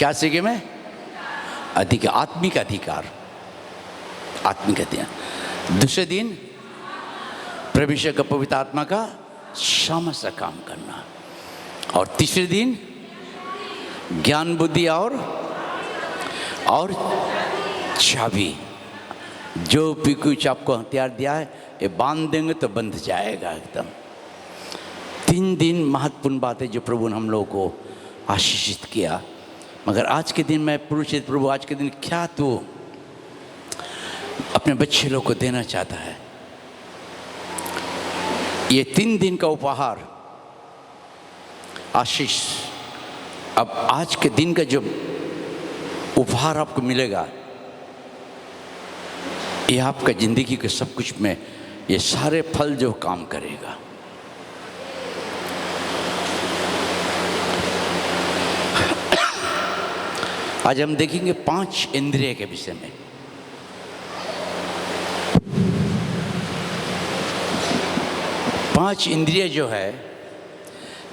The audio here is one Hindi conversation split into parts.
क्या सीखे मैं? अधिकार, आत्मिक अधिकार, आत्मिक अधिकार। दूसरे दिन प्रभु का पवित्र आत्मा का सामर्थ्य काम करना। और तीसरे दिन ज्ञान बुद्धि और चाबी। जो भी कुछ आपको हथियार दिया है ये बांध देंगे तो बंध जाएगा एकदम। 3 दिन महत्वपूर्ण बात है जो प्रभु ने हम लोगों को आशीषित किया। मगर आज के दिन मैं पूछित प्रभु आज के दिन क्या तू अपने बच्चे लोग को देना चाहता है? ये 3 दिन का उपहार आशीष, अब आज के दिन का जो उपहार आपको मिलेगा ये आपका जिंदगी के सब कुछ में ये सारे फल जो काम करेगा। आज हम देखेंगे 5 इंद्रिय के विषय में। पांच इंद्रिय जो है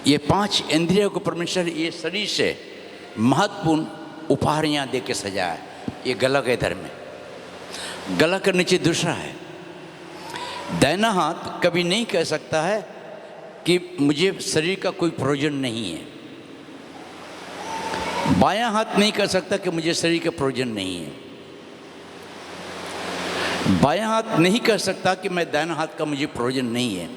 ये 5 इंद्रियों को परमेश्वर ये शरीर से महत्वपूर्ण उपहार यहाँ दे के सजाया है। ये गला के इधर में, गला के नीचे दूसरा है। दाहिना हाथ कभी नहीं कह सकता है कि मुझे शरीर का कोई प्रयोजन नहीं है। बायां हाथ नहीं कह सकता कि मुझे शरीर का प्रयोजन नहीं है। बायां हाथ नहीं कह सकता कि मैं दाहिना हाथ का मुझे प्रयोजन नहीं है।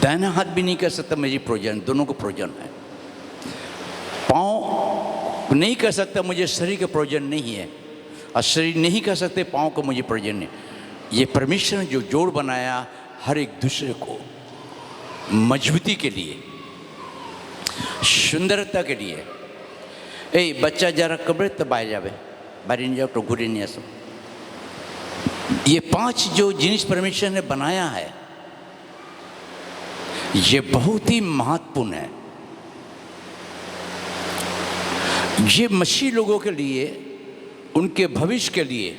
दाहिना हाथ भी नहीं कह सकता मुझे प्रयोजन, दोनों को प्रयोजन है। पाँव नहीं कह सकता मुझे शरीर का प्रयोजन नहीं है, और शरीर नहीं कह सकते पाँव को मुझे प्रयोजन नहीं। ये परमेश्वर ने जो जोड़ बनाया हर एक दूसरे को मजबूती के लिए, सुंदरता के लिए। ए बच्चा जरा कब्र तबाह जावे बारी नहीं जाओ तो घुरे नहीं आसो। ये 5 जो जिनिस परमेश्वर ने बनाया है ये बहुत ही महत्वपूर्ण है। ये मसीह लोगों के लिए, उनके भविष्य के लिए,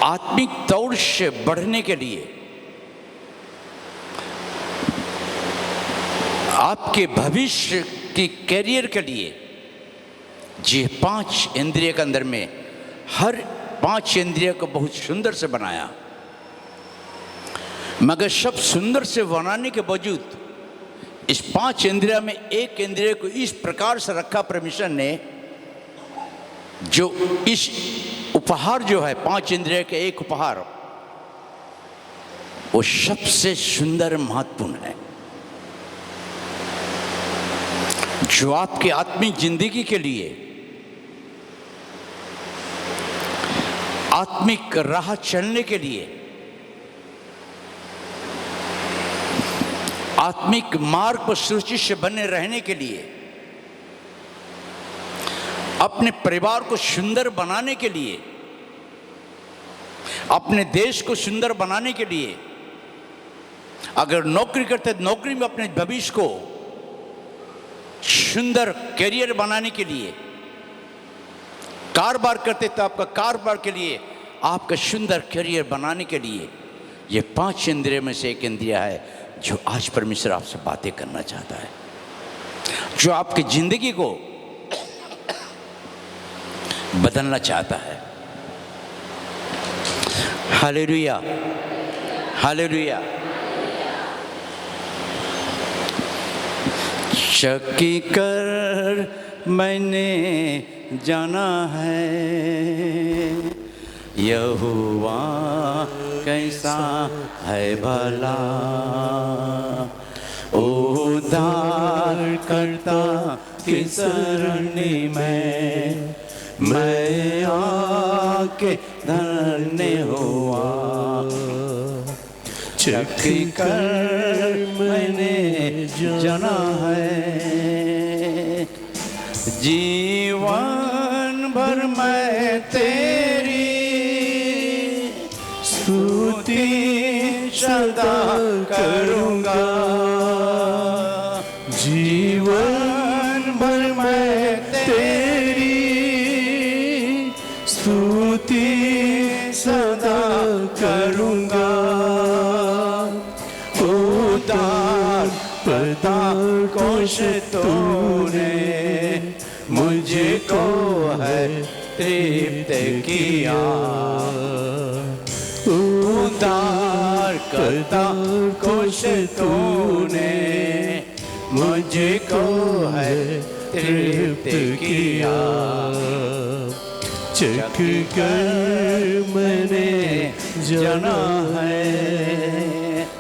आत्मिक तौर से बढ़ने के लिए, आपके भविष्य की कैरियर के लिए, ये 5 इंद्रिय के अंदर में हर 5 इंद्रिय को बहुत सुंदर से बनाया। मगर सब सुंदर से बनाने के बावजूद इस 5 इंद्रिय में एक इंद्रिय को इस प्रकार से रखा परमेश्वर ने, जो इस उपहार जो है 5 इंद्रिय के एक उपहार, वो सबसे सुंदर महत्वपूर्ण है। जो आपकी आत्मिक जिंदगी के लिए, आत्मिक राह चलने के लिए, आत्मिक मार्ग पर सुरक्षित से बने रहने के लिए, अपने परिवार को सुंदर बनाने के लिए, अपने देश को सुंदर बनाने के लिए, अगर नौकरी करते तो नौकरी में अपने भविष्य को सुंदर करियर बनाने के लिए, कारोबार करते तो आपका कारोबार के लिए, आपका सुंदर करियर बनाने के लिए, ये 5 इंद्रिय में से एक इंद्रिय है जो आज परमेश्वर आपसे बातें करना चाहता है, जो आपकी जिंदगी को बदलना चाहता है। Hallelujah, hallelujah. शक्की कर मैंने जाना है यहोवा कैसा है भला, उद्धार करता की सरणी में मैं आके धन्य हुआ। चक्की कर मैंने जाना है जीवन भर मैं तेरी स्तुति सदा करूँगा। जीवन भर मैं तेरी स्तुति सदा करूँगा। उद्धार प्रदान को खुश तूने मुझको है तृप्त किया। उद्धार करता खुश तूने मुझको है तृप्त किया। चख कर मैंने जाना है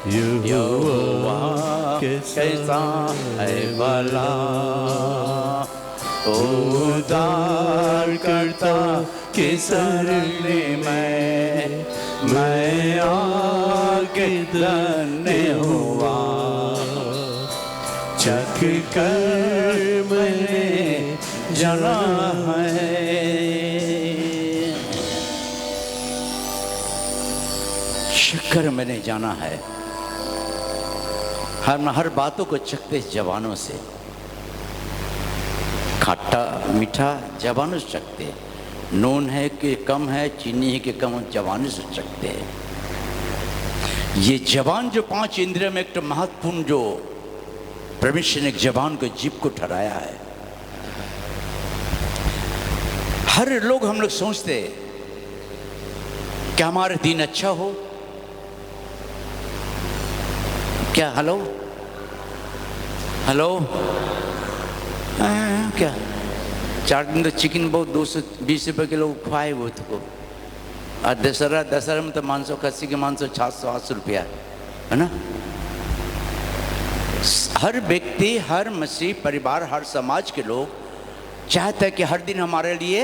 यहोवा कैसा है भला। उद्धार करता के शरण मैं आके धन्य हुआ। चख कर मैंने जाना है। चखकर मैंने जाना है। हर बातों को चखते जवानों से, खट्टा मीठा जवानों से चखते, नून है कि कम है, चीनी है कि कम, जवानों से चखते हैं। ये जवान जो 5 इंद्रियों में एक तो महत्वपूर्ण जो परमेश्वर ने एक जवान को जीभ को ठहराया है। हर लोग हम लोग सोचते क्या हमारा दिन अच्छा हो, क्या हेलो हेलो क्या 4 दिन तो चिकन बहुत 220 रुपये किलो खुआए वो को। और दशहरा में तो मांसो खस्सी के मांसो 700-800 रुपया है ना। हर व्यक्ति, हर मसीह परिवार, हर समाज के लोग चाहते हैं कि हर दिन हमारे लिए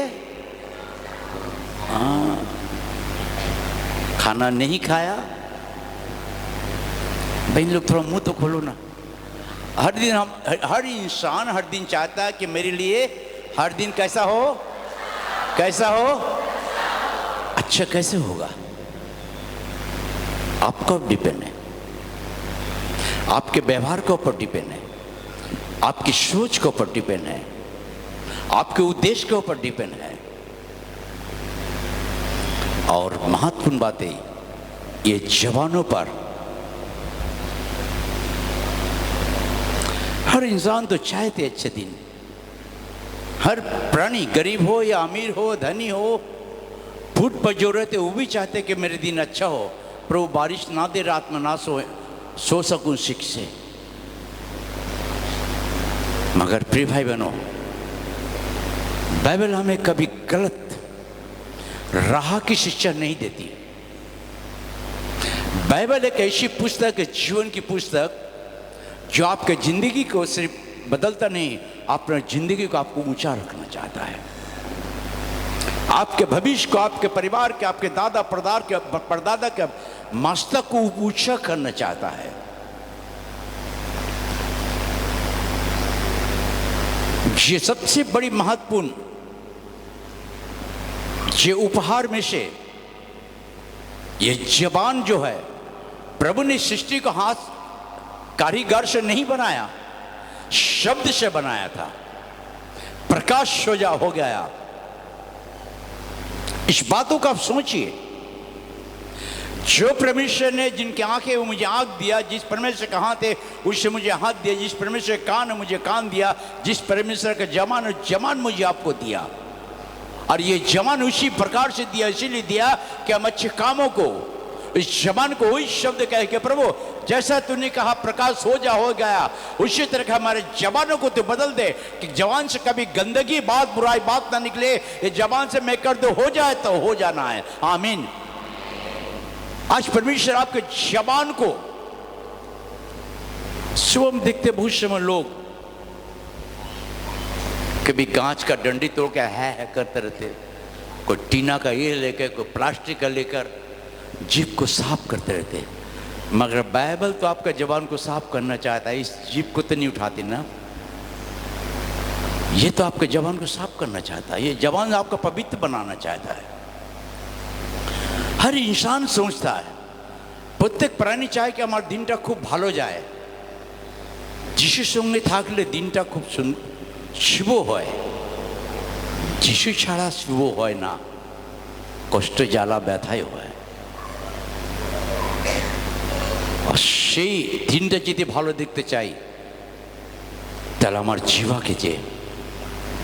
खाना नहीं खाया। बहन लोग थोड़ा मुंह तो खोलो ना। हर दिन हर इंसान हर दिन चाहता है कि मेरे लिए हर दिन कैसा हो, कैसा हो, अच्छा कैसे होगा। आपका डिपेंड है, आपके व्यवहार के ऊपर डिपेंड है, आपकी सोच के ऊपर डिपेंड है, आपके उद्देश्य के ऊपर डिपेंड है। और महत्वपूर्ण बात है ये जवानों पर। हर इंसान तो चाहते अच्छे दिन, हर प्राणी गरीब हो या अमीर हो, धनी हो, फूट पर जो रहते वो भी चाहते कि मेरे दिन अच्छा हो। प्रभु बारिश ना दे, रात में ना सो सकूं सिक से। मगर प्रिय भाई बहनों, बाइबल हमें कभी गलत राह की शिक्षा नहीं देती। बाइबल एक ऐसी पुस्तक है, जीवन की पुस्तक, जो आपके जिंदगी को सिर्फ बदलता नहीं, अपने जिंदगी को आपको ऊंचा रखना चाहता है। आपके भविष्य को, आपके परिवार के, आपके दादा परदादा के मस्तक को ऊंचा करना चाहता है। ये सबसे बड़ी महत्वपूर्ण ये उपहार में से ये जवान जो है, प्रभु ने सृष्टि को हाथ कारीगर से नहीं बनाया, शब्द से बनाया था। प्रकाश सोजा हो गया। इस बातों का आप सोचिए। जो परमेश्वर ने जिनकी आंखें वो मुझे आंख दिया, जिस परमेश्वर के हाथ है उससे मुझे हाथ दिया, जिस परमेश्वर के कान है मुझे कान दिया, जिस परमेश्वर का जवान मुझे आपको दिया। और ये जवान उसी प्रकार से दिया, इसीलिए दिया कि हम अच्छे कामों को, इस जवान को वही शब्द कह के प्रभु जैसा तूने कहा प्रकाश हो गया, उसी तरह हमारे जवानों को तो बदल दे कि जवान से कभी गंदगी बात, बुराई बात ना निकले। ये जवान से मैं कर दो, हो जाए तो हो जाना है। आमीन। आज परमेश्वर आपके जवान को, सुबह देखते बहुत समय लोग कभी कांच का डंडी तोड़ के है करते रहते, कोई टीना का ये लेकर, कोई प्लास्टिक का लेकर जीभ को साफ करते रहते। मगर बाइबल तो आपका जवान को साफ करना चाहता है, इस जीभ को तो नहीं उठाती ना। ये तो आपके जवान को साफ करना चाहता है, ये जवान आपका पवित्र बनाना चाहता है। हर इंसान सोचता है, प्रत्येक प्राणी चाहे कि हमारा दिनटा खूब भालो जाए। যিশুর সঙ্গে থাকলে দিনটা খুব শুভ হয়। যিশু ছাড়া শুভ হয় না, কষ্ট জ্বালা ব্যথায় হয়। আর সেই দিনটা যদি ভালো দেখতে চাই তাহলে আমার জিহ্বাকে যে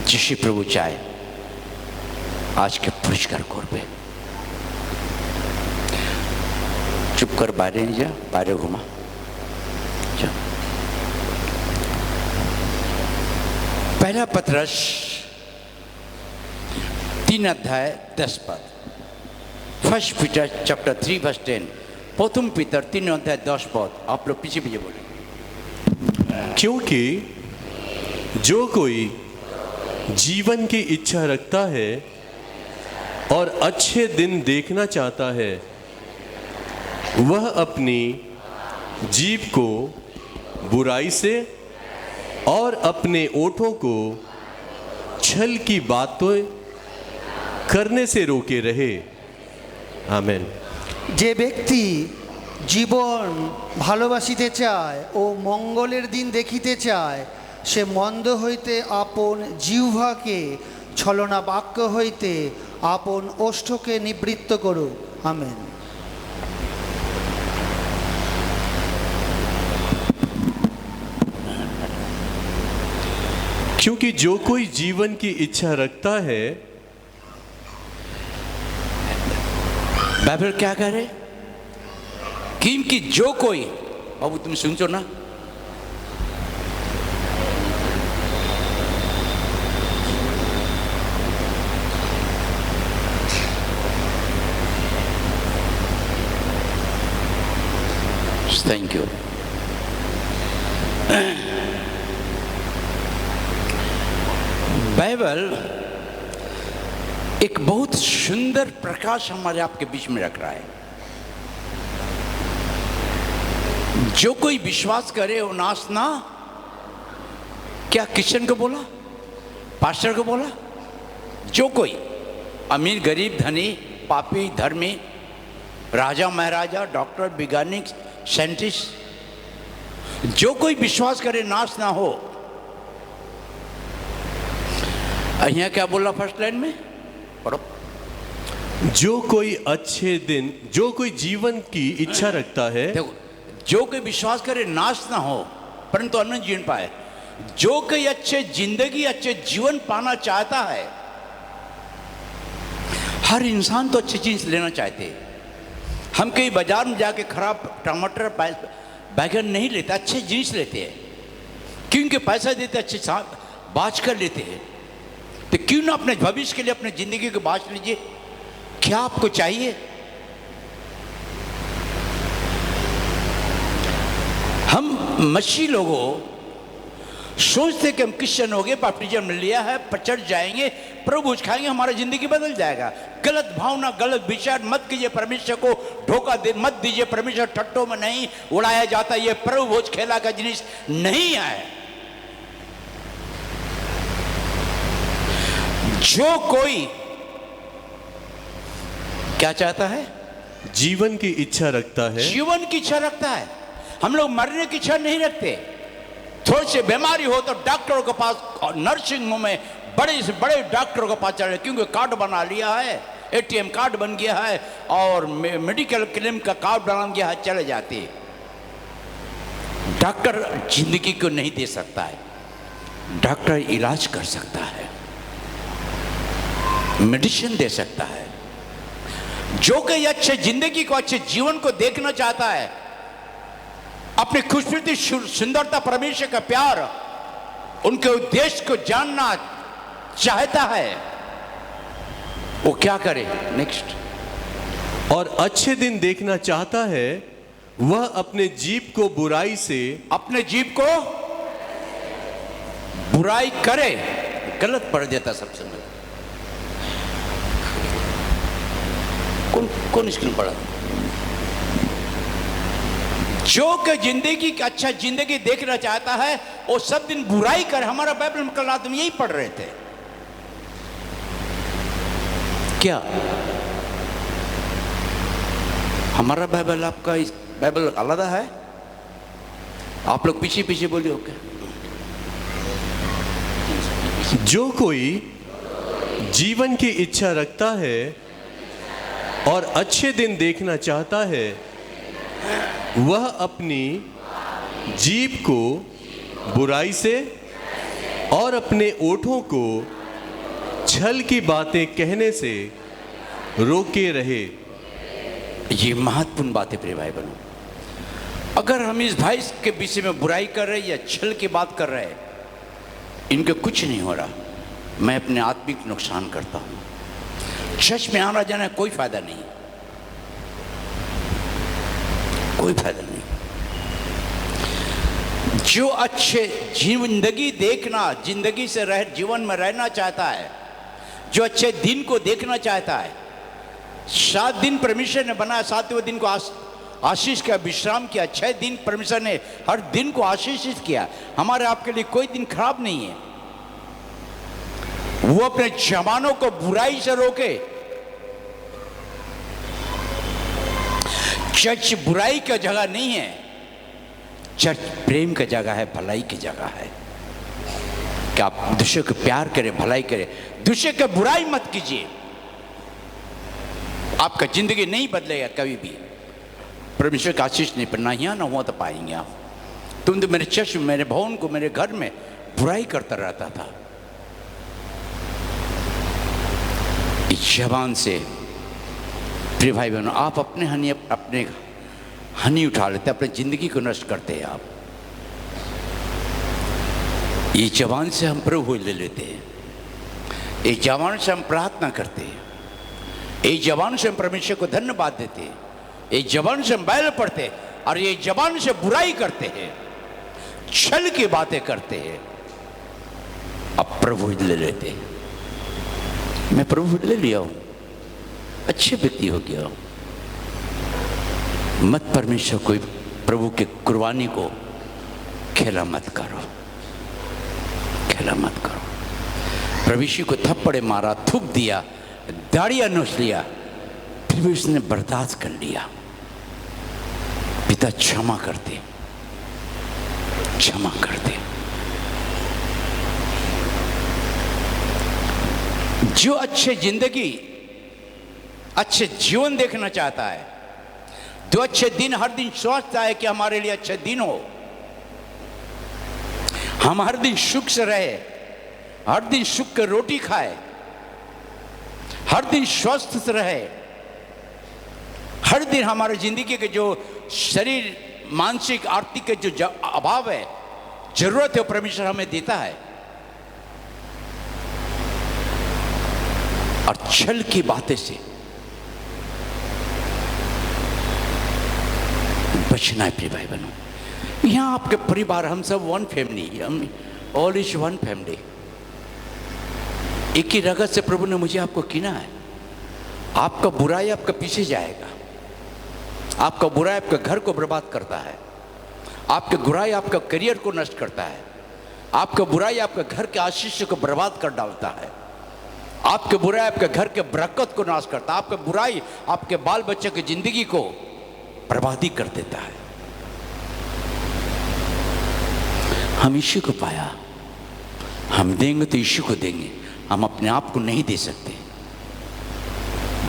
যিশু প্রভু চায় আজকে পরিষ্কার করবে। चुप कर बाहर नहीं जा, बाहर घुमा जा। पहला पतरस 3 अध्याय 10 पद, 1 पीटर चैप्टर 3 वर्स 10, प्रथम पीतर 3 अध्याय 10 पद। आप लोग पीछे पीछे बोले। क्योंकि जो कोई जीवन की इच्छा रखता है और अच्छे दिन देखना चाहता है, वह अपनी जीभ को बुराई से और अपने ओठों को छल की बातें करने से रोके रहे। आमेन। যে ব্যক্তি জীবন ভালোবাসিতে চায় ও মঙ্গলের দিন দেখিতে চায়, সে মন্দ হইতে আপন জিহ্বাকে, ছলনা বাক্য হইতে আপন ওষ্ঠকে নিবৃত্ত করুক। আমেন। क्योंकि जो कोई जीवन की इच्छा रखता है, बाइबल क्या कह रहे? क्योंकि जो कोई, बाबू तुम सुनते हो ना, थैंक यू। बाइबल एक बहुत सुंदर प्रकाश हमारे आपके बीच में रख रहा है। जो कोई विश्वास करे वो नाश ना, क्या किशन को बोला, पास्टर को बोला, जो कोई अमीर गरीब धनी पापी धर्मी राजा महाराजा डॉक्टर वैज्ञानिक साइंटिस्ट, जो कोई विश्वास करे नाश ना हो। यहाँ क्या बोला फर्स्ट लाइन में पढ़ो? जो कोई अच्छे दिन, जो कोई जीवन की इच्छा रखता है, देखो, जो कोई विश्वास करे नाश ना हो परंतु अनंत जीवन पाए। जो कोई अच्छे जिंदगी अच्छे जीवन पाना चाहता है, हर इंसान तो अच्छी चीज लेना चाहते हैं। हम कहीं बाजार में जाके खराब टमाटर बैगन नहीं लेते, अच्छे जीन्स लेते हैं, क्योंकि पैसा देते अच्छे साथ बाज कर लेते हैं। तो क्यों ना अपने भविष्य के लिए अपने जिंदगी को बांट लीजिए। क्या आपको चाहिए? हम मसीही लोगों सोचते कि हम क्रिश्चियन हो गए, बैप्टिज्म लिया है, पर चढ़ जाएंगे, प्रभु भोज खाएंगे, हमारा जिंदगी बदल जाएगा। गलत भावना गलत विचार मत कीजिए, परमेश्वर को धोखा दे मत दीजिए। परमेश्वर ठट्टों में नहीं उड़ाया जाता, ये प्रभु भोज खेला का जिनिस नहीं है। जो कोई क्या चाहता है? जीवन की इच्छा रखता है, जीवन की इच्छा रखता है। हम लोग मरने की इच्छा नहीं रखते। थोड़ी सी बीमारी हो तो डॉक्टरों के पास और नर्सिंग होम में बड़े से बड़े डॉक्टरों के पास चले, क्योंकि कार्ड बना लिया है, एटीएम कार्ड बन गया है और मेडिकल क्लेम का कार्ड बना गया है, चले जाते। डॉक्टर जिंदगी को नहीं दे सकता है, डॉक्टर इलाज कर सकता है, मेडिसिन दे सकता है। जो कोई अच्छे जिंदगी को अच्छे जीवन को देखना चाहता है, अपनी खूबसूरती सुंदरता परमेश्वर का प्यार उनके उद्देश्य को जानना चाहता है, वो क्या करे? नेक्स्ट। और अच्छे दिन देखना चाहता है, वह अपने जीभ को बुराई से, अपने जीभ को बुराई करे। गलत पढ़ देता सबसे पहले। कौन स्क्रीन पढ़ा? जो कि जिंदगी की अच्छा जिंदगी देखना चाहता है वो सब दिन बुराई कर। हमारा बाइबल में कल आदमी यही पढ़ रहे थे। क्या हमारा बाइबल आपका बाइबल अलग है? आप लोग पीछे पीछे बोलिए। ओके। जो कोई जीवन की इच्छा रखता है और अच्छे दिन देखना चाहता है, वह अपनी जीभ को बुराई से और अपने ओठों को छल की बातें कहने से रोके रहे। ये महत्वपूर्ण बात है प्रिय भाई बहनों। अगर हम इस भाई के विषय में बुराई कर रहे हैं या छल की बात कर रहे हैं, इनके कुछ नहीं हो रहा, मैं अपने आत्मिक नुकसान करता हूं। चर्च में आना जाना कोई फायदा नहीं, कोई फायदा नहीं। जो अच्छे जिंदगी देखना, जिंदगी से रह जीवन में रहना चाहता है, जो अच्छे दिन को देखना चाहता है, 7 दिन परमेश्वर ने बनाया, 7वें दिन को आशीष का विश्राम किया। 6 दिन परमेश्वर ने हर दिन को आशीषित किया। हमारे आपके लिए कोई दिन खराब नहीं है। वो अपने जवानों को बुराई से रोके। चर्च बुराई का जगह नहीं है, चर्च प्रेम का जगह है, भलाई की जगह है कि आप दूसरे को प्यार करें, भलाई करें, दूसरे को बुराई मत कीजिए। आपका जिंदगी नहीं बदलेगा कभी भी। परमेश्वर का आशीष नहीं पड़ना यहाँ ना हुआ तो पाएंगे आप। तुम तो मेरे चर्च में, मेरे भवन को, मेरे घर में बुराई करता रहता था। इस जबान से प्रिय भाई बहनों, आप अपने हनी उठा लेते, अपनी जिंदगी को नष्ट करते हैं आप। ये जबान से हम प्रभु ले लेते हैं, ये जबान से हम प्रार्थना करते हैं, ये जबान से हम परमेश्वर को धन्यवाद देते हैं, ये जबान से हम बाइबल पढ़ते हैं, और ये जबान से बुराई करते हैं, छल की बातें करते हैं। अब प्रभु ले लेते हैं। मैं प्रभु ले लिया हूं, अच्छे व्यक्ति हो गया हूं। मत परमेश्वर कोई प्रभु के कुर्बानी को खेला मत करो, खेला मत करो। प्रभु यीशु को थप्पड़े मारा, थूक दिया, दाढ़ियां नोच लिया, फिर भी उसने बर्दाश्त कर लिया। पिता क्षमा करते, क्षमा करते। जो अच्छे जिंदगी, अच्छे जीवन देखना चाहता है, जो अच्छे दिन हर दिन सोचता है कि हमारे लिए अच्छे दिन हो, हम हर दिन सुख से रहे, हर दिन सुख की रोटी खाए, हर दिन स्वस्थ से रहे, हर दिन हमारे जिंदगी के जो शरीर, मानसिक, आर्थिक के जो अभाव है, जरूरत है, वो परमेश्वर हमें देता है। और छल की बातें से बचना है प्रिय भाई बहनों। यहाँ आपके परिवार, हम सब वन फैमिली, हम ऑल इज वन फैमिली। एक ही रगत से प्रभु ने मुझे आपको कीना है। आपका बुराई आपका पीछे जाएगा, आपका बुराई आपके घर को बर्बाद करता है, आपके बुराई आपका करियर को नष्ट करता है, आपका बुराई आपके घर के आशीष को बर्बाद कर डालता है, आपके बुराई आपके घर के बरकत को नाश करता है, आपका बुराई आपके बाल बच्चे की जिंदगी को बर्बादी कर देता है। हम यीशु को पाया, हम देंगे तो यीशु को देंगे, हम अपने आप को नहीं दे सकते।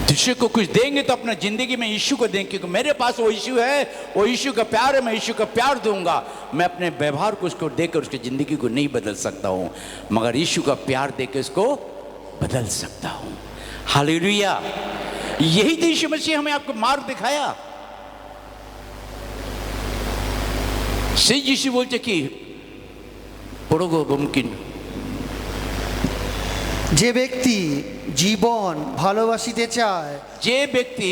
दूसरे को कुछ देंगे तो अपना जिंदगी में यीशु को देंगे, क्योंकि मेरे पास वो यीशु है, वो यीशु का प्यार है, मैं यीशु का प्यार दूंगा। मैं अपने व्यवहार को उसको देकर उसकी जिंदगी को नहीं बदल सकता हूं, मगर यीशु का प्यार देकर उसको बदल सकता हूं। हालेलुया। यही तो यीशु मसीह हमें आपको मार्ग दिखाया। সেই যিশু বলছে কি, পড়ো গো মুমকিন। যে ব্যক্তি জীবন ভালোবাসিতে চায়, যে ব্যক্তি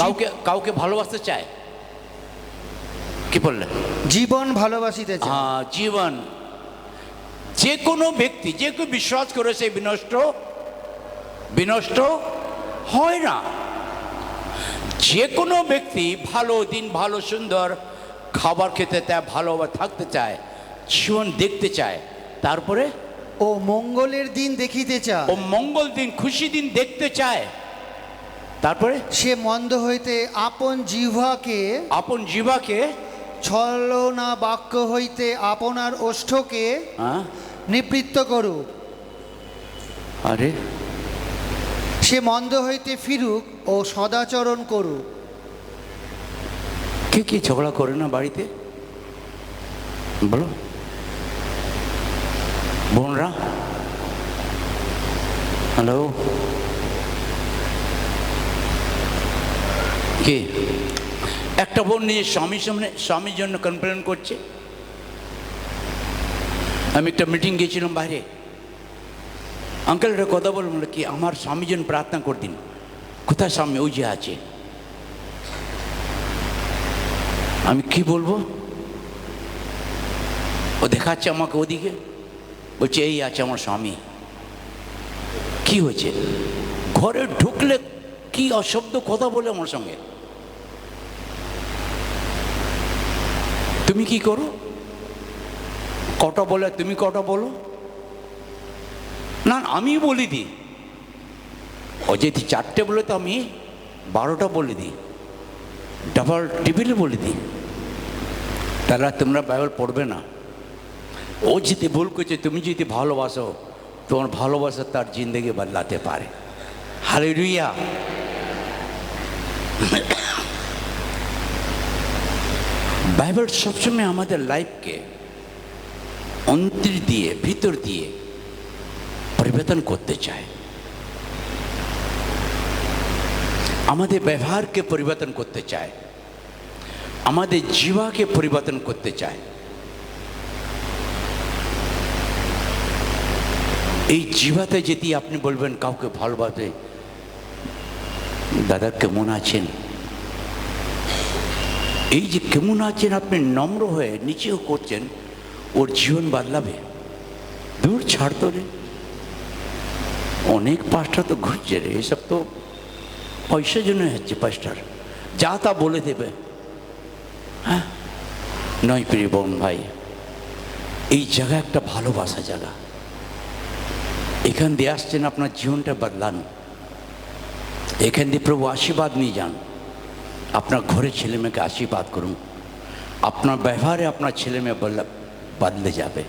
কাউকে কাউকে ভালোবাসতে চায়, কি বললেন? জীবন ভালোবাসিতে চায়। হ্যাঁ, জীবন। যে কোনো ব্যক্তি, যে কেউ বিশ্বাস করে সে বিনষ্ট বিনষ্ট হয় না। যে কোনো ব্যক্তি ভালো দিন, ভালো সুন্দর খাবার খেতে চায়, ভালোভাবে থাকতে চায়, জীবন দেখতে চায়, তারপরে ও মঙ্গলের দিন দেখিতে চায়, ও মঙ্গল দিন, খুশি দিন দেখতে চায়, তারপরে সে মন্দ হইতে আপন জিহ্বাকে, আপন জিহ্বাকে, ছলনা বাক্য হইতে আপনার ওষ্ঠকে হ্যাঁ, নিবৃত্ত করুক। আরে সে মন্দ হইতে ফিরুক ও সদাচরণ করুক। কে কি ঝগড়া করে না বাড়িতে? বলো। बोल रहा হ্যালো কি একটা বোন নিজের স্বামীর জন্য কমপ্লেন করছে। আমি একটা মিটিং গিয়েছিলাম বাইরে, আঙ্কেল একটা কথা বললাম কি আমার স্বামীর জন্য প্রার্থনা করে দিন। কোথায় স্বামী? ওই যে আছে। আমি কি বলবো? ও দেখাচ্ছে আমাকে ওদিকে, বলছে এই আছে আমার স্বামী। কি হয়েছে? ঘরে ঢুকলে কি অশব্দ কথা বলে আমার সঙ্গে। তুমি কি করো? কটা বলে তুমি কটা বলো না, আমি বলি দিই। ও যদি 4টে বলে তো আমি 12টা বলে দিই, ডাবল টেবিলে বলে দিই। তাহলে তোমরা বাইবেল পড়বে না। ও যদি ভুল করছে, তুমি যদি ভালোবাসো, তোমার ভালোবাসা তার জিন্দগি বদলাতে পারে। হালেলুয়া। বাইবেল সবসময় আমাদের লাইফকে অন্তর দিয়ে ভিতর দিয়ে পরিবর্তন করতে চায়, আমাদের ব্যবহারকে পরিবর্তন করতে চায়, আমাদের জীবাকে পরিবর্তন করতে চায়। এই জীবাতে যদি আপনি বলবেন কাউকে ভালোবাসে, দাদা কেমন আছেন, এই যে কেমন আছেন আপনি নম্র হয়ে নিচেও করছেন, ওর জীবন বদলাবে। দূর ছাড় তো রে, অনেক পাস্টার তো ঘুরছে রে, এসব তো পয়সার জন্য হচ্ছে পাস্টার, যা তা বলে দেবে। হ্যাঁ নয় প্রিয় বোন ভাই, এই জায়গা একটা ভালোবাসা জায়গা। এখান দিয়ে আসছেন আপনার জীবনটা বদলান, এখান দিয়ে প্রভু আশীর্বাদ নিয়ে যান। আপনার ঘরে ছেলে মেয়েকে আশীর্বাদ করুন, আপনার ব্যবহারে আপনার ছেলে মেয়ে বদলে যাবে।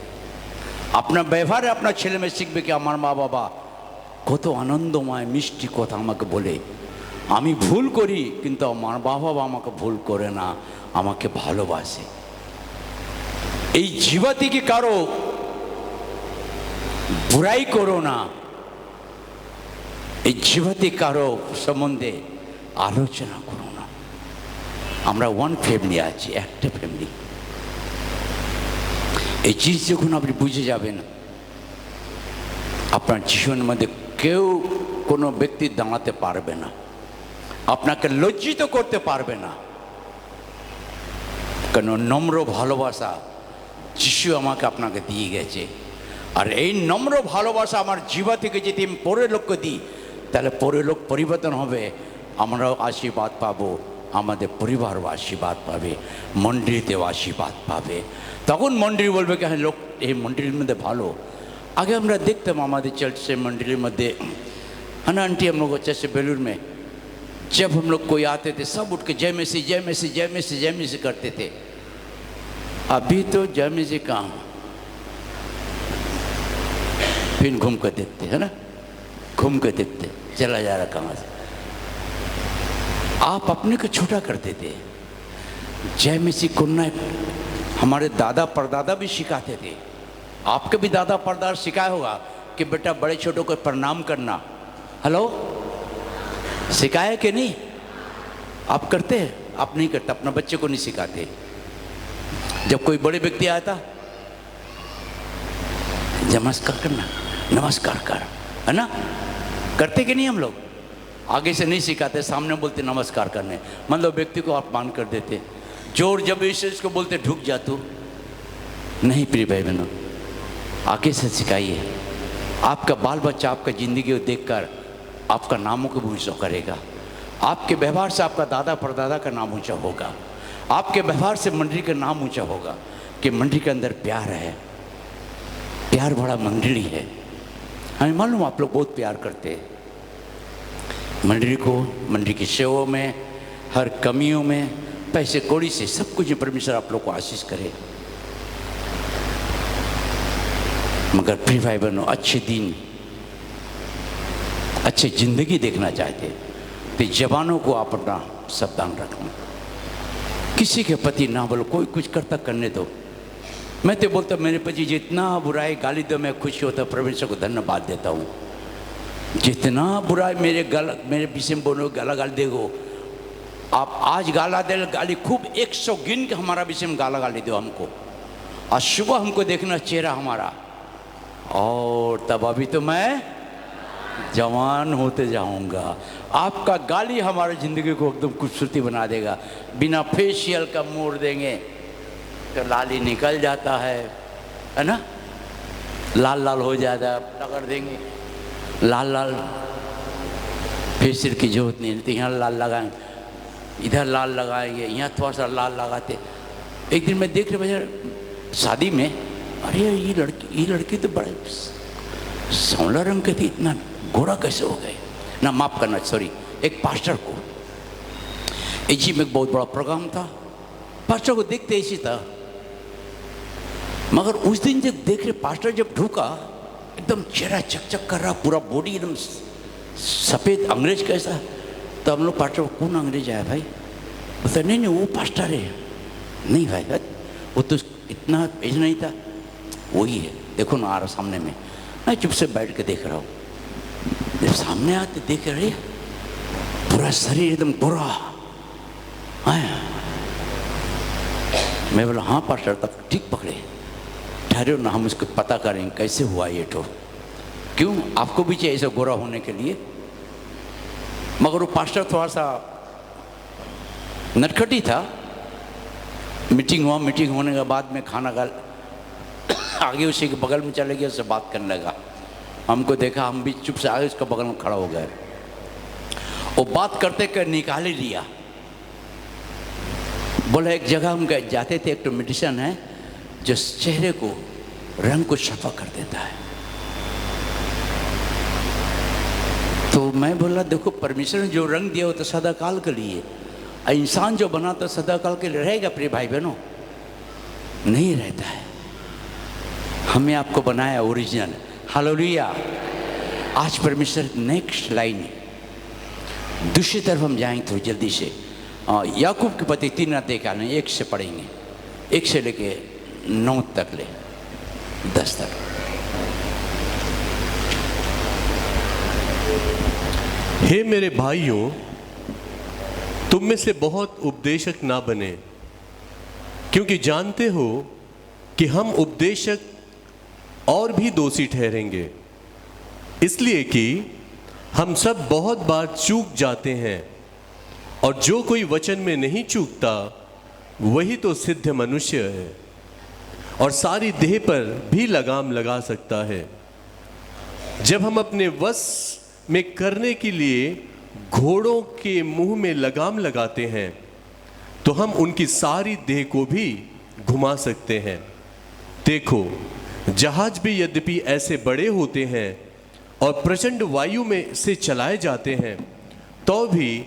আপনার ব্যবহারে আপনার ছেলে মেয়ে শিখবে কি আমার মা বাবা কত আনন্দময় মিষ্টি কথা আমাকে বলে। আমি ভুল করি কিন্তু আমার মা বাবা আমাকে ভুল করে না, আমাকে ভালোবাসে। এই জীবতে কি কারো বুরাই করো না, এই জীবতে কারো সম্বন্ধে আলোচনা করো না। আমরা ওয়ান ফ্যামিলি আছি, একটা ফ্যামিলি। এই জিনিস যখন আপনি বুঝে যাবেন, আপনার জীবনের মধ্যে কেউ কোনো ব্যক্তি দাঁড়াতে পারবে না, আপনাকে লজ্জিত করতে পারবে না। কেন নম্র ভালোবাসা যিশু আমাকে আপনাকে দিয়ে গেছে। আর এই নম্র ভালোবাসা আমার জীবা থেকে যদি আমি পরের লোককে দিই, তাহলে পরের লোক পরিবর্তন হবে, আমরাও আশীর্বাদ পাবো, আমাদের পরিবারও আশীর্বাদ পাবে, মন্দিরেতেও আশীর্বাদ পাবে। তখন মন্দির বলবে কি হ্যাঁ লোক এই মন্দিরের মধ্যে ভালো। आगे हम देखते हमारे चर्च से मंडली मध्य है ना आंटी, हम लोग जैसे बेलूर में जब हम लोग कोई आते थे सब उठ के जय मसीह जय मसीह जय मसीह जय मसीह करते थे। अभी तो जय मसीह कहाँ, फिर घूम कर देखते है ना, घूम कर देखते चला जा रहा कहाँ से। आप अपने को छोटा करते थे। जय मसीह करना हमारे दादा परदादा भी सिखाते थे, आपके भी दादा परदादा सिखाया होगा कि बेटा बड़े छोटों को प्रणाम करना। हेलो, सिखाया कि नहीं? आप करते हैं? आप नहीं करते, अपना बच्चे को नहीं सिखाते। जब कोई बड़े व्यक्ति आता नमस्कार करना, नमस्कार कर, है ना, करते कि नहीं? हम लोग आगे से नहीं सिखाते, सामने बोलते नमस्कार करने, मतलब व्यक्ति को अपमान कर देते। जोर जब इसको बोलते ढुक जा तू, नहीं प्रिय भाई बहनों, आगे से सिखाइए। आपका बाल बच्चा आपका ज़िंदगी को देखकर आपका नामों को ऊँचा करेगा। आपके व्यवहार से आपका दादा परदादा का नाम ऊँचा होगा। आपके व्यवहार से मंडली का नाम ऊँचा होगा कि मंडली के अंदर प्यार है, प्यार बड़ा मंडली है। हमें मालूम आप लोग बहुत प्यार करते हैं मंडली को, मंडली की सेवा में, हर कमियों में, पैसे कौड़ी से सब कुछ परमेश्वर आप लोग को आशीष करे। मगर प्रिय भाई बहनों, अच्छे दिन अच्छे ज़िंदगी देखना चाहते तो जवानों को आप अपना सावधान रखना। किसी के प्रति ना बोलो, कोई कुछ करता करने दो, मैं तो बोलता मेरे पति जितना बुराई गाली दो मैं खुश होता, परमेश्वर को धन्यवाद देता हूँ। जितना बुराई मेरे पीछे में बोलो, गाला गाली देखो, आप आज गाला दे गाली खूब 100 गिन के हमारा विषय में गाला गाली दो हमको, आज सुबह हमको देखना चेहरा हमारा, और तब अभी तो मैं जवान होते जाऊंगा। आपका गाली हमारी ज़िंदगी को एकदम खूबसूरती बना देगा। बिना फेशियल का मोड़ देंगे तो लाली निकल जाता है ना, लाल लाल हो जाता है, पकड़ देंगे लाल लाल, फेशियल की जरूरत नहीं रहती। यहाँ लाल लगाएंगे, इधर लाल लगाएंगे, यहाँ थोड़ा सा लाल लगाते। एक दिन मैं देख रहे भैया शादी में, अरे ये लड़की तो बड़े सांवला रंग के थी, इतना गोरा कैसे हो गए ना, माफ़ करना सॉरी। एक पास्टर को एजी में एक बहुत बड़ा प्रोग्राम था, पास्टर को देखते ऐसी था, मगर उस दिन जब देख रहे पास्टर जब ढूका एकदम चेहरा चकचक कर रहा, पूरा बॉडी एकदम सफ़ेद, अंग्रेज कैसा। तो हम लोग पास्टर को, कौन अंग्रेज आया भाई? बोलता नहीं वो पास्टर है। नहीं भाई वो तो इतना एज नहीं था, वही है, देखो ना आ रहा सामने में। मैं चुप से बैठ के देख रहा हूँ, जब सामने आते देख रहे पूरा शरीर एकदम गोरा आया। मैं बोला हाँ पास्टर, तब ठीक पकड़े, ठहरे ना, हम उसको पता करेंगे कैसे हुआ ये तो, क्यों आपको भी चाहिए ऐसा गोरा होने के लिए। मगर वो पास्टर थोड़ा सा नटखटी था। मीटिंग हुआ, मीटिंग होने के बाद में खाना खा आगे उसी के बगल में चले गया, उससे बात करने लगा। हमको देखा, हम भी चुप से आगे उसके बगल में खड़ा हो गए। वो बात करते कर निकाल ही लिया, बोला एक जगह हम जाते थे, एक तो मेडिसिन है जो चेहरे को रंग को सफा कर देता है। तो मैं बोला देखो परमेश्वर ने जो रंग दिया वो तो सदाकाल के लिए, इंसान जो बना तो सदाकाल के लिए रहेगा। प्रिय भाई बहनों, नहीं रहता है। हमें आपको बनाया ओरिजिनल। हालेलुया। आज परमेश्वर नेक्स्ट लाइन दूसरी तरफ हम जाएंगे थोड़ी जल्दी से। याकूब के पति 3 अध्याय का नहीं, 1 से पढ़ेंगे, 1 से लेके 9 तक ले 10 तक। हे मेरे भाइयों, तुम में से बहुत उपदेशक ना बने, क्योंकि जानते हो कि हम उपदेशक और भी दोषी ठहरेंगे, इसलिए कि हम सब बहुत बार चूक जाते हैं, और जो कोई वचन में नहीं चूकता वही तो सिद्ध मनुष्य है और सारी देह पर भी लगाम लगा सकता है। जब हम अपने वश में करने के लिए घोड़ों के मुंह में लगाम लगाते हैं तो हम उनकी सारी देह को भी घुमा सकते हैं। देखो, जहाज भी यद्यपि ऐसे बड़े होते हैं और प्रचंड वायु में से चलाए जाते हैं, तो भी